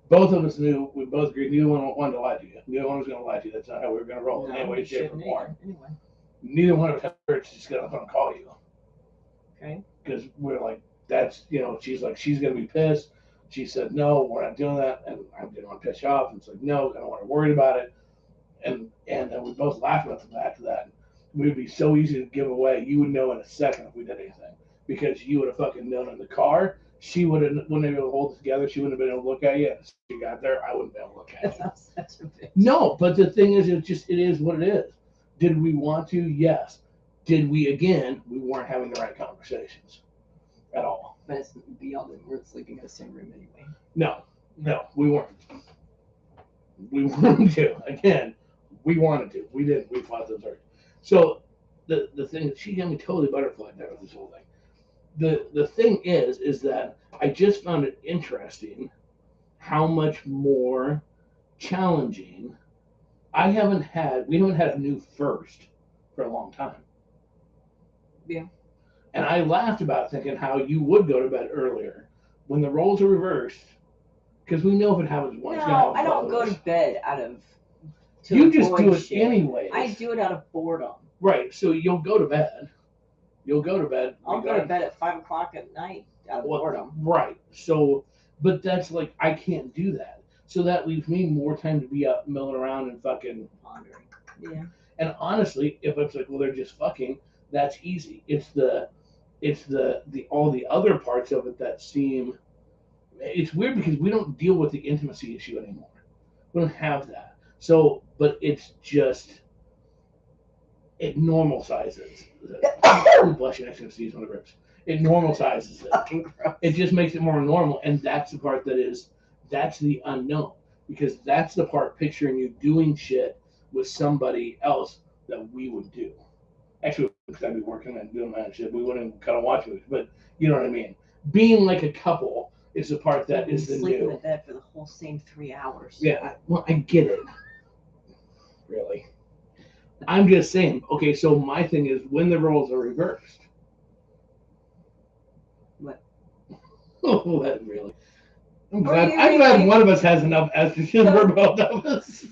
both of us knew, we both agreed, neither one wanted to lie to you. Neither one was going to lie to you. That's not how we were going to roll. Anyway, shape, or form. Anyway. Neither one of us had she's going to call you. Okay. Because we're like, that's, she's like, she's going to be pissed. She said, no, we're not doing that. And I didn't want to piss you off. And it's like, no, I don't want to worry about it. And then we both laughed about the fact that we would be so easy to give away. You would know in a second if we did anything. Because you would have fucking known in the car. She wouldn't have been able to hold it together. She wouldn't have been able to look at you. As she got there, I wouldn't be able to look at you. That's such a bitch. No, but the thing is, it is what it is. Did we want to? Yes. Did we? Again, we weren't having the right conversations at all. But it's beyond that. We're sleeping in the same room anyway. No, we weren't. We wanted to. Again, we wanted to. We didn't. We fought those arguments. So the thing, she got me totally butterflied there with this whole thing. The thing is that I just found it interesting how much more challenging we haven't had a new first for a long time. Yeah. And I laughed about it, thinking how you would go to bed earlier when the roles are reversed, because we know if it happens once. No, I don't go to bed out of. You just do it anyway. I do it out of boredom. Right. So you'll go to bed. I'll go to bed at 5 o'clock at night out of boredom. Right. So, but that's like, I can't do that. So that leaves me more time to be up milling around and fucking pondering. Yeah. And honestly, if it's like, well, they're just fucking, that's easy. It's the It's the all the other parts of it that seem. It's weird because we don't deal with the intimacy issue anymore. We don't have that. So, but it's just it normal sizes. Bless you, next to sneeze on the ribs. It normal sizes it. Fucking gross. It just makes it more normal, and that's the part that's the unknown, because that's the part picturing you doing shit with somebody else that we would do. Actually, because I'd be working and doing that shit, we wouldn't kind of watch it, but you know what I mean. Being like a couple is the part that is the sleeping new. in bed for the whole same 3 hours. Yeah, well, I get it. Really. I'm just saying, okay, so my thing is when the roles are reversed. What? What, really? I'm What are glad, you I'm glad reading? one of us has enough estrogen for both of us.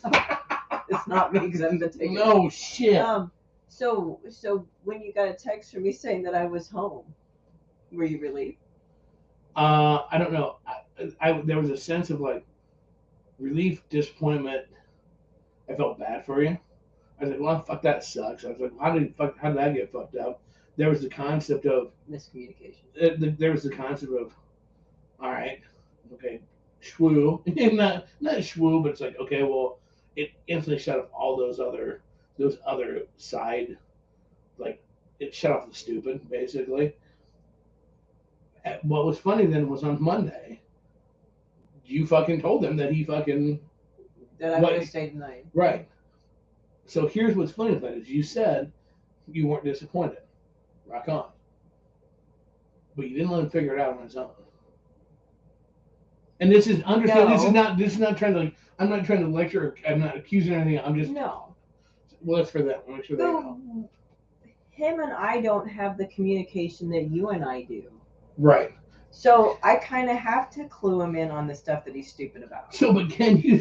It's not me because I'm the taker. No shit. So when you got a text from me saying that I was home, were you relieved? I don't know. There was a sense of like relief, disappointment. I felt bad for you. I was like, well, fuck, that sucks. I was like, how did that get fucked up? There was the concept of miscommunication. There was the concept of, all right, okay, shwoo, not shwoo, but it's like, okay, well, it instantly shut off all those other side, like it shut off the stupid, basically. What was funny then was on Monday, you fucking told them that he fucking that I would have stayed the night. Right. So here's what's funny about it is you said you weren't disappointed. Rock on. But you didn't let him figure it out on his own. And this is understand. No. This is not trying to. I'm not trying to lecture. I'm not accusing anything. I'm just. No. Well, that's for them. Make sure they know. Him and I don't have the communication that you and I do. Right. So I kind of have to clue him in on the stuff that he's stupid about. So, but can you?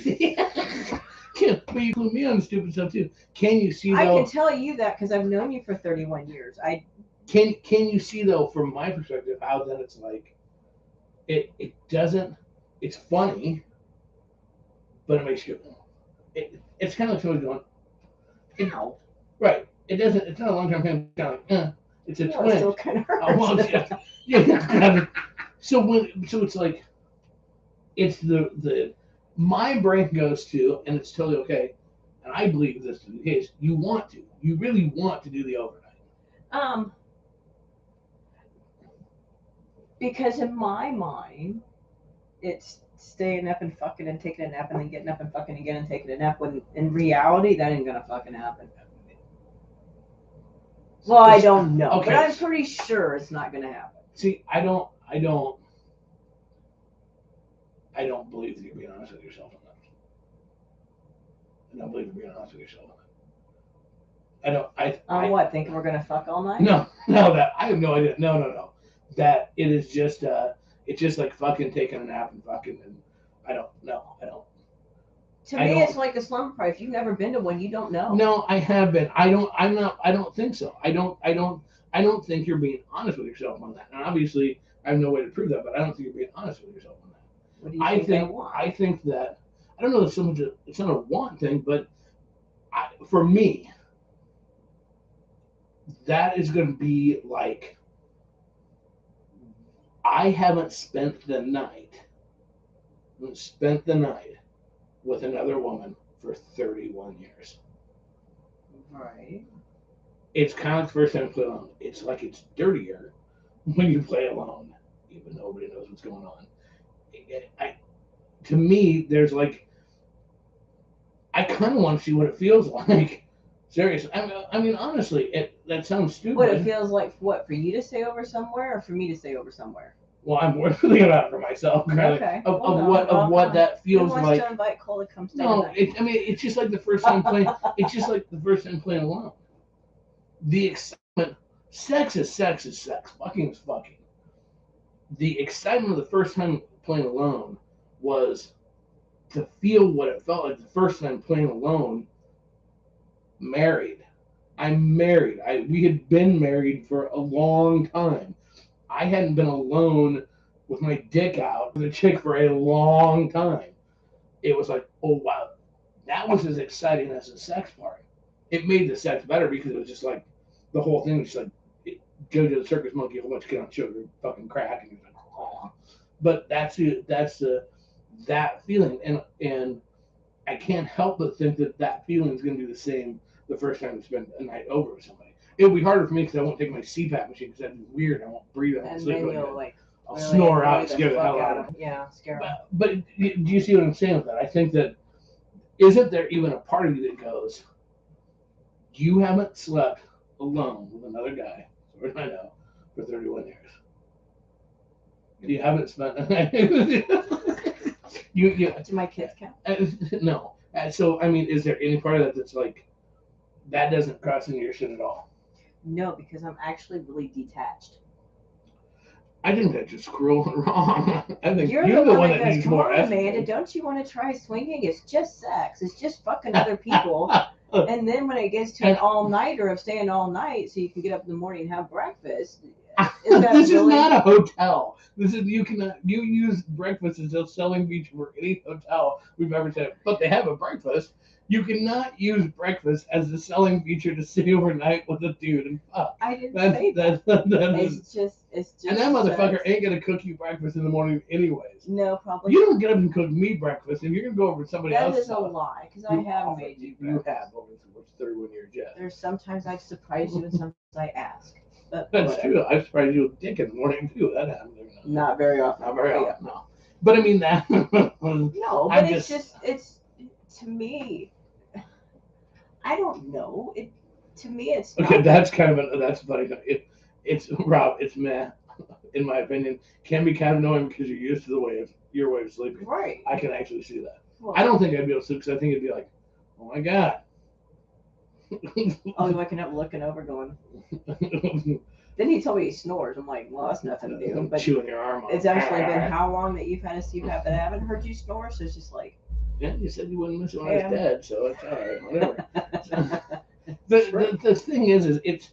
But you clue me on the stupid stuff too. Can you see? Though, I can tell you that because I've known you for 31 years. Can you see though, from my perspective, how then it's like, it doesn't. It's funny, but it makes you. It's kind of like somebody going, Ow. Right. It doesn't. It's not a long term thing. Kind of like, it's a twin. It still kind of hurts. Oh, well, yeah. So it's like, it's the my brain goes to, and it's totally okay, and I believe this is the case. You really want to do the overnight. Because in my mind, it's staying up and fucking and taking a nap and then getting up and fucking again and taking a nap. When in reality, that ain't gonna fucking happen. Well, I don't know, okay. But I'm pretty sure it's not gonna happen. See, I don't believe that you're being honest with yourself on that. I don't believe you're being honest with yourself on that. What? Thinking we're gonna fuck all night? No, that I have no idea. No. That it is just it's just like fucking taking a nap and fucking, and I don't. To me, it's like a slumber party. If you've never been to one, you don't know. No, I have been. I don't think so. I don't think you're being honest with yourself on that. And obviously, I have no way to prove that, but I don't think you're being honest with yourself on that. What do you think? I think that I don't know if it's not a want thing, but for me, that is going to be like, I haven't spent the night with another woman for 31 years. Right. It's kind of like the first time I play alone. It's like it's dirtier when you play alone, even though nobody knows what's going on. To me, there's like, I kind of want to see what it feels like. Seriously, I mean, honestly, that sounds stupid. What it feels like? What, for you to stay over somewhere, or for me to stay over somewhere? Well, I'm more thinking about it for myself. Okay. Of what that feels like. Who wants to invite Cole to come stay? No, it's just like the first time playing. It's just like the first time playing alone. The excitement, sex is sex. Fucking is fucking. The excitement of the first time playing alone was to feel what it felt like the first time playing alone. Married. I'm married. We had been married for a long time. I hadn't been alone with my dick out with a chick for a long time. It was like, oh wow, that was as exciting as the sex part. It made the sex better because it was just like, the whole thing was just like, JoJo the Circus Monkey, a whole bunch of kid on sugar, fucking crack, and you're like, oh. But that feeling, and I can't help but think that feeling is going to be the same the first time you spend a night over with somebody. It'll be harder for me because I won't take my CPAP machine because that'd be weird. I won't breathe. I won't And sleep. then you'll like I'll really snore out, annoy scare the hell fuck out of them. Yeah, scare them. But do you see what I'm saying with that? I think that isn't there even a part of you that goes, you haven't slept alone with another guy, as far as I know, for 31 years. You haven't spent. you Do my kids count? No. So I mean, is there any part of that that's like that doesn't cross into your shit at all? No, because I'm actually really detached. I think that's just cruel and wrong. I think You're the one that goes, come on, Amanda, don't you want to try swinging? It's just sex. It's just fucking other people. And then when it gets to an all-nighter of staying all night so you can get up in the morning and have breakfast, this is not a hotel. This is you use breakfast as a selling feature for any hotel we've ever said. But they have a breakfast. You cannot use breakfast as a selling feature to stay overnight with a dude and fuck. I didn't say that. It's just. And that motherfucker ain't gonna cook you breakfast in the morning anyways. No, probably. You don't get up and cook me breakfast, and you're gonna go over to somebody else. That is a lie, because I have made you breakfast. You have over 31 years, yeah. There's sometimes I surprise you, and sometimes I ask. But that's whatever. true. I surprised you with dick in the morning too. That happens every now and then. Not very often. Not very often. No. But I mean that. No, but it's to me. I don't know. To me, it's okay. That's kind of that's funny. It's Rob. It's meh. In my opinion, can be kind of annoying because you're used to your way of sleeping. Right. I can actually see that. Well, I don't think I'd be able to sleep because I think it'd be like, oh my god. Oh, waking up, looking over, going. Then he told me he snores. I'm like, well, that's nothing new. But chewing your arm off. It's actually been how long that you've had a CPAP, but I haven't heard you snore. So it's just like. Yeah, you said you wouldn't miss it when I was dead, so it's all right. Whatever. the thing is it's.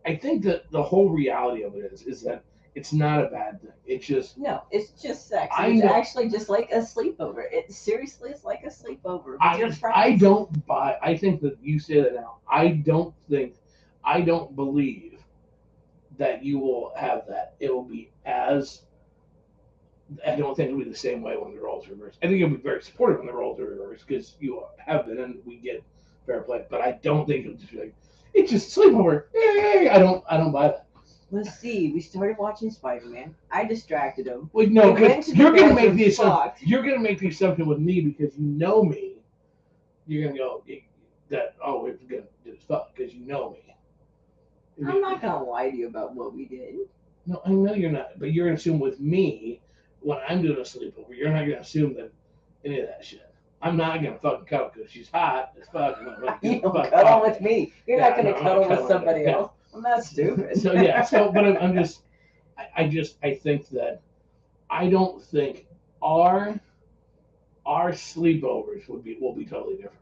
I think that the whole reality of it is that it's not a bad thing. It's just it's just sex. It's actually just like a sleepover. It seriously is like a sleepover. I don't buy. I think that you say that now. I don't believe that you will have that. It will be as. I don't think it'll be the same way when the roles are reversed. I think it'll be very supportive when the roles are reversed because you have been and we get fair play. But I don't think it'll just be like it's just sleepover. Yay! I don't buy that. Let's see. We started watching Spider-Man. I distracted him. Well, no, because you're gonna make the assumption. You're gonna make the assumption with me because you know me. You're gonna go that we're gonna do this fuck because you know me. I'm not gonna lie to you about what we did. No, I know you're not. But you're gonna assume with me when I'm doing a sleepover, you're not gonna assume that any of that shit. I'm not gonna fucking cuddle because she's hot as fuck. You don't cuddle with me. You're not gonna cuddle with somebody else. I'm not stupid. So yeah. So, but I'm just. I think that. I don't think our sleepovers will be totally different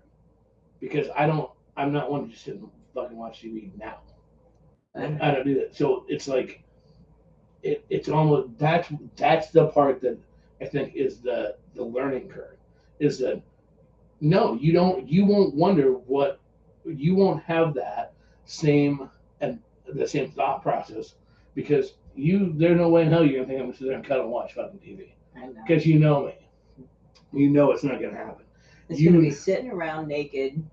because I'm not one to just sit and fucking watch TV now. I don't do that. So it's like. It's almost that's the part that I think is the learning curve is that no you won't wonder what you won't have that same and the same thought process because there's no way in hell you're gonna think I'm gonna sit there and cuddle and watch fucking TV because you know me it's not gonna happen. It's gonna be sitting around naked.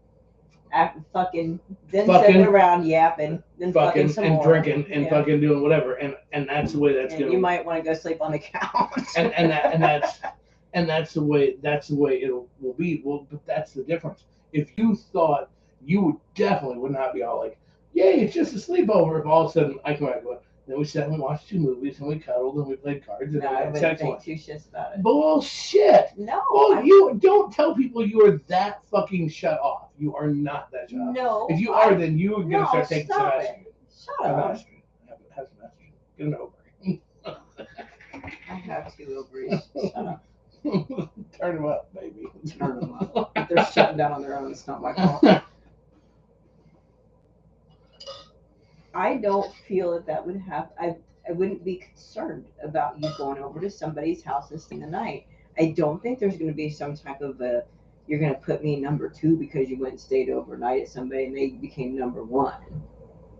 Sitting around yapping, then fucking some and more. Drinking and fucking doing whatever, and that's the way that's going. You might want to go sleep on the couch. and that's the way it will be. Well, but that's the difference. If you thought you would not be all like, "Yay, it's just a sleepover." If all of a sudden I come out and go, then we sat and we watched 2 movies and we cuddled and we played cards and I wouldn't think 2 shits about it. Bullshit. No. Well, you don't tell people you are that fucking shut off. You are not that shut off. No. If you are, then you are gonna start taking some estrogen. Shut up. Have some estrogen. Get an ovary. I have 2 ovaries. Shut up. Turn them up, baby. Turn them up. If they're shutting down on their own, it's not my fault. I don't feel that would have. I wouldn't be concerned about you going over to somebody's house and staying the night. I don't think there's going to be some type of you're going to put me number 2 because you went and stayed overnight at somebody and they became number 1.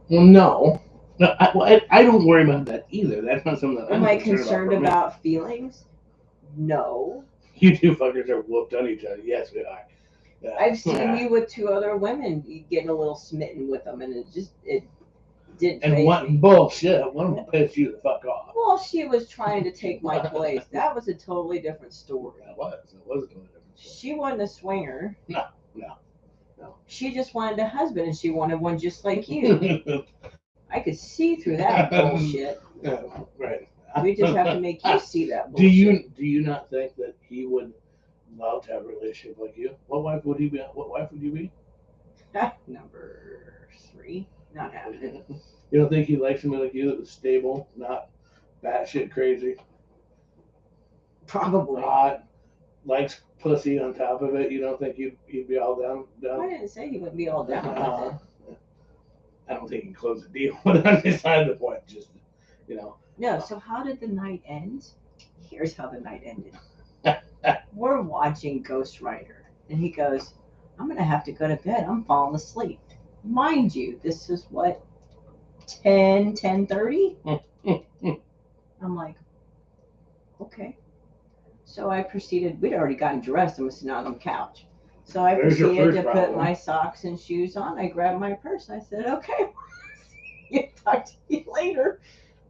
Well, no. No, I don't worry about that either. That's not something that Am I'm I concerned concerned for me. about feelings? No. You two fuckers are whooped on each other. Yes, we are. Yeah. I've seen you with 2 other women. You getting a little smitten with them, and it didn't And faze what me. bullshit? One of them pissed you the fuck off. Well, she was trying to take my place. That was a totally different story. It was a totally different story. She wasn't a swinger. No. She just wanted a husband, and she wanted one just like you. I could see through that bullshit. Yeah, right. We just have to make you see that bullshit. Do you not think that he would love to have a relationship like you? What wife would he be? What wife would you be? Number 3. Not happening. You don't think he likes somebody like you that was stable, not batshit crazy, Probably. hot, likes pussy on top of it? You don't think he'd be all down? I didn't say he wouldn't be all down with it. I don't think he can close the deal. But I'm beside the point. Just, you know. No, so how did the night end? Here's how the night ended. We're watching Ghost Rider, and he goes, I'm going to have to go to bed. I'm falling asleep. Mind you, this is what, 10:30? I'm like, okay. So I proceeded, we'd already gotten dressed and was sitting on the couch. So I There's your proceeded to first put problem. my socks and shoes on. I grabbed my purse. I said, okay, talk to you later.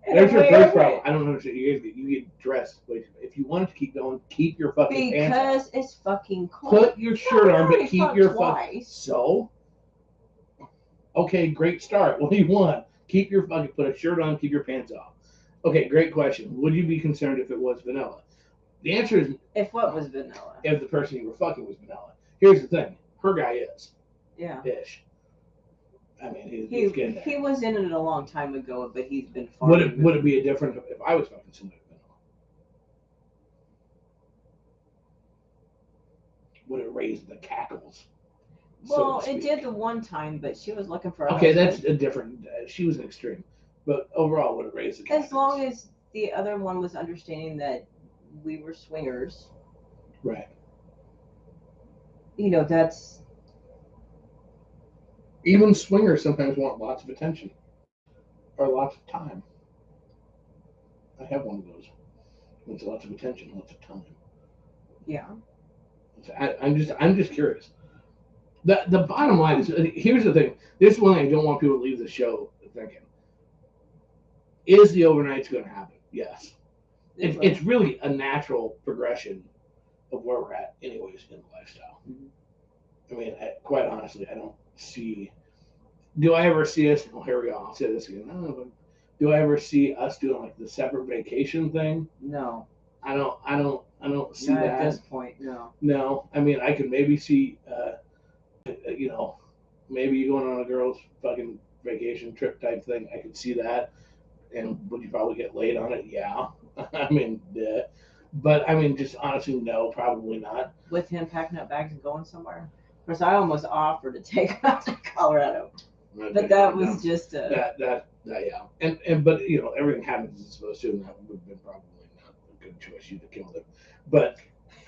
And There's your away first I problem. went. I don't understand. You get dressed. Wait, if you wanted to keep going, keep your fucking pants on. Because it's fucking cold. Put your shirt on, but keep your fucking. twice. So. Okay, great start. What do you want? Keep your fucking. Put a shirt on. Keep your pants off. Okay, great question. Would you be concerned if it was vanilla? The answer is If what was vanilla? if the person you were fucking was vanilla. Here's the thing. Her guy is. Yeah. Ish. I mean, he's getting there. He was in it a long time ago, but he's been far. Would it be a different if I was fucking somebody vanilla? Would it raise the cackles? Well, so to it speak? did the one time, but she was looking for a Okay, husband. that's a different. She was an extreme, but overall, would it raise the cackles? As long as the other one was understanding that we were swingers. Right. You know, that's. Even swingers sometimes want lots of attention or lots of time. I have one of those. It's lots of attention, lots of time. Yeah. I'm just curious. The bottom line is, here's the thing. This is one thing I don't want people to leave the show thinking. Is the overnights going to happen? Yes. It's really a natural progression of where we're at, anyways, in the lifestyle. Mhm. I mean, quite honestly, I don't see. Do I ever see us? Oh, here we go. I'll say this again. Do I ever see us doing like the separate vacation thing? No. I don't see Not that. at this point, no. No, I mean, I could maybe see, maybe you going on a girl's fucking vacation trip type thing. I could see that. And would you probably get laid on it? Yeah. I mean, yeah. But I mean, just honestly, no, probably not. With him packing up bags and going somewhere. Of course, I almost offered to take him out to Colorado, but that was just a. That yeah. And but everything happens as it's supposed to, and that would have been probably not a good choice. You'd have killed him. But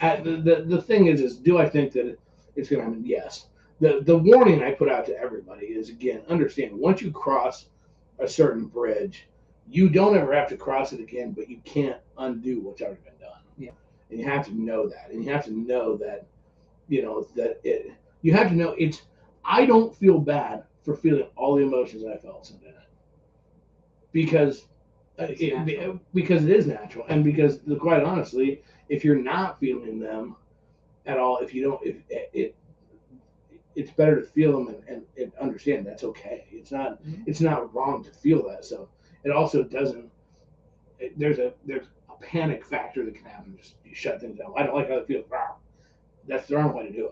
the thing is do I think that it's going to happen? Yes. The warning I put out to everybody is, again, understand, once you cross a certain bridge, you don't ever have to cross it again, but you can't undo what's already been done. Yeah. And you have to know that. And you have to know that, you have to know I don't feel bad for feeling all the emotions I felt Sunday night. Because because it is natural. And because, quite honestly, if you're not feeling them at all, if you don't, it's better to feel them and understand that's okay. It's not wrong to feel that. So it also doesn't. There's a panic factor that can happen. Just you shut things down. I don't like how it feels. That's the wrong way to do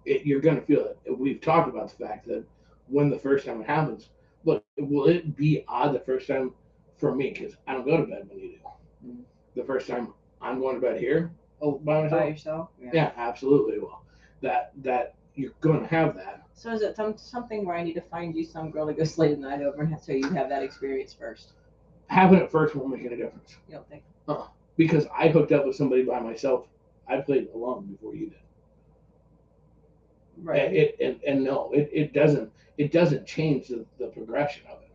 it. You're going to feel it. We've talked about the fact that when the first time it happens, look, will it be odd the first time for me? Because I don't go to bed when you do. Mm-hmm. The first time I'm going to bed here by myself. By yourself? Yeah, absolutely. Well, that you're going to have that. So is it something where I need to find you some girl to go slay the night over, and so you have that experience first? Having it first won't make any difference. You don't think? Because I hooked up with somebody by myself. I played alone before you did. Right. It doesn't change the progression of it.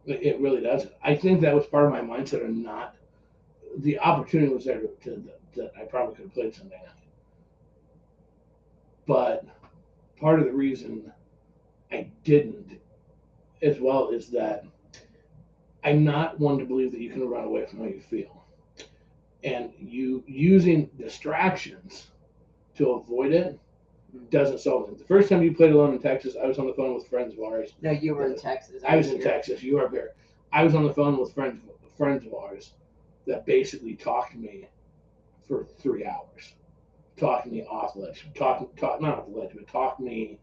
It really doesn't. I think that was part of my mindset, or not. The opportunity was there that I probably could have played Sunday night. But part of the reason I didn't, as well, is that I'm not one to believe that you can run away from how you feel. And you using distractions to avoid it doesn't solve it. The first time you played alone in Texas, I was on the phone with friends of ours. No, you were in Texas. I was in Texas. You were up here. I was on the phone with friends of ours that basically talked to me for 3 hours. Talked me off the ledge. Not off the ledge, but got me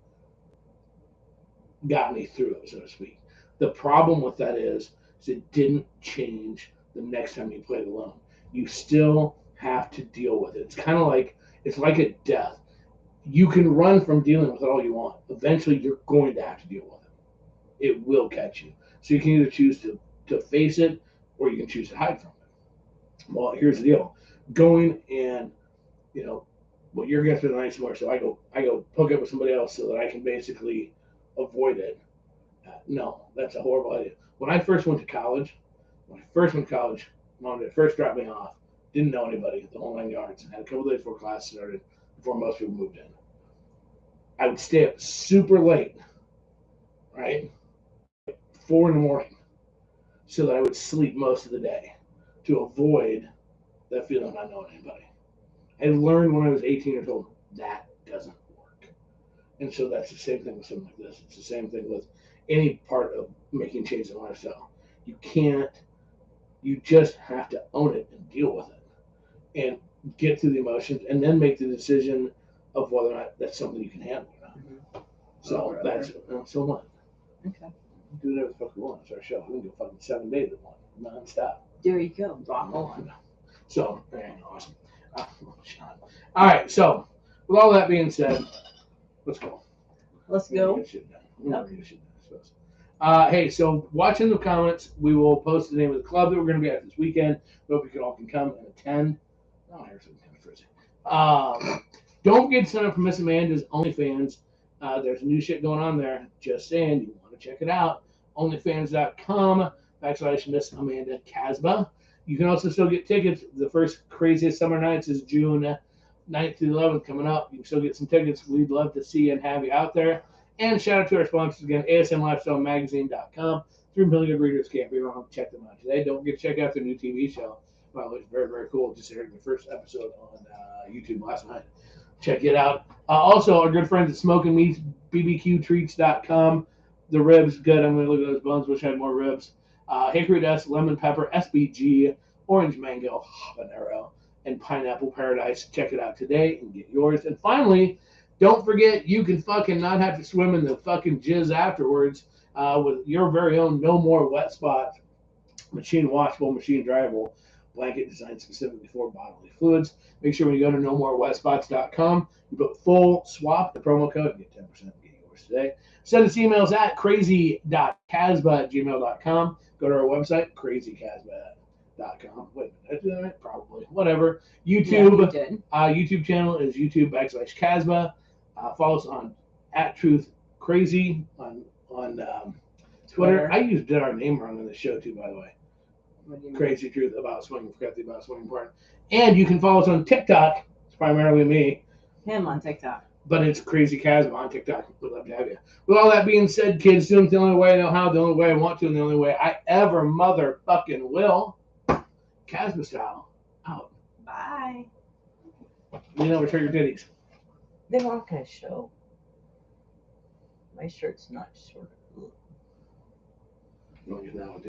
through it, so to speak. The problem with that is it didn't change the next time you played alone. You still have to deal with it. It's kind of like, it's like a death. You can run from dealing with it all you want. Eventually, you're going to have to deal with it. It will catch you. So you can either choose to face it, or you can choose to hide from it. Well, here's the deal. Going and, well, you're going to spend the night somewhere, so I go hook up with somebody else so that I can basically avoid it. No, that's a horrible idea. When I first went to college, Mom did first drop me off. Didn't know anybody, the whole 9 yards. Had a couple days before class started, before most people moved in. I would stay up super late, right? 4 in the morning, so that I would sleep most of the day to avoid that feeling of not knowing anybody. I learned when I was 18 years old that doesn't work. And so that's the same thing with something like this. It's the same thing with any part of making changes in lifestyle. You just have to own it and deal with it and get through the emotions and then make the decision of whether or not that's something you can handle or not. Mm-hmm. So so what? Okay. Do whatever the fuck we want. It's our show. We can go fucking 7 days at one, nonstop. There you go. Rock on. So, awesome. All right. So, with all that being said, let's go. Let's go. Hey, so watch in the comments. We will post the name of the club that we're going to be at this weekend. Hope you all can come and attend. Oh, here's something kind of frizzy. Don't forget to sign up for Miss Amanda's OnlyFans. There's new shit going on there. Just saying, you want to check it out. OnlyFans.com/Miss Amanda Kasbh. You can also still get tickets. The first Craziest Summer Nights is June 9th through the 11th coming up. You can still get some tickets. We'd love to see and have you out there. And shout out to our sponsors again, ASMLifestyleMagazine.com. 3 million readers, can't be wrong. Check them out today. Don't forget to check out their new TV show. Well, it's very, very cool. Just aired the first episode on YouTube last night. Check it out. Also, our good friends at Smoking Meats, BBQTreats.com. The ribs, good. I'm going to look at those bones. Wish I had more ribs. Hickory Dust, Lemon Pepper, SBG, Orange Mango, Habanero, and Pineapple Paradise. Check it out today and get yours. And finally, don't forget, you can fucking not have to swim in the fucking jizz afterwards with your very own No More Wet Spot, machine washable, machine dryable blanket designed specifically for bodily fluids. Make sure when you go to nomorewetspots.com, you put full swap, the promo code, and get 10% and get yours today. Send us emails at crazy.kasbh@gmail.com. Go to our website, crazykasbh.com. Wait a minute, did I do that right? Probably. Whatever. YouTube. Yeah, YouTube channel is YouTube.com/Kasbh. Follow us on @TruthCrazy on Twitter. I did our name wrong on the show too, by the way. Krazy Truth about swinging. Forgot the about swinging part. And you can follow us on TikTok. It's primarily me. Him on TikTok. But it's Krazy Kasbh on TikTok. We'd love to have you. With all that being said, kids, do them the only way I know how, the only way I want to, and the only way I ever motherfucking will. Kasbh style. Out. Bye. Return your titties. They weren't going to show. My shirt's not short. No, you're not.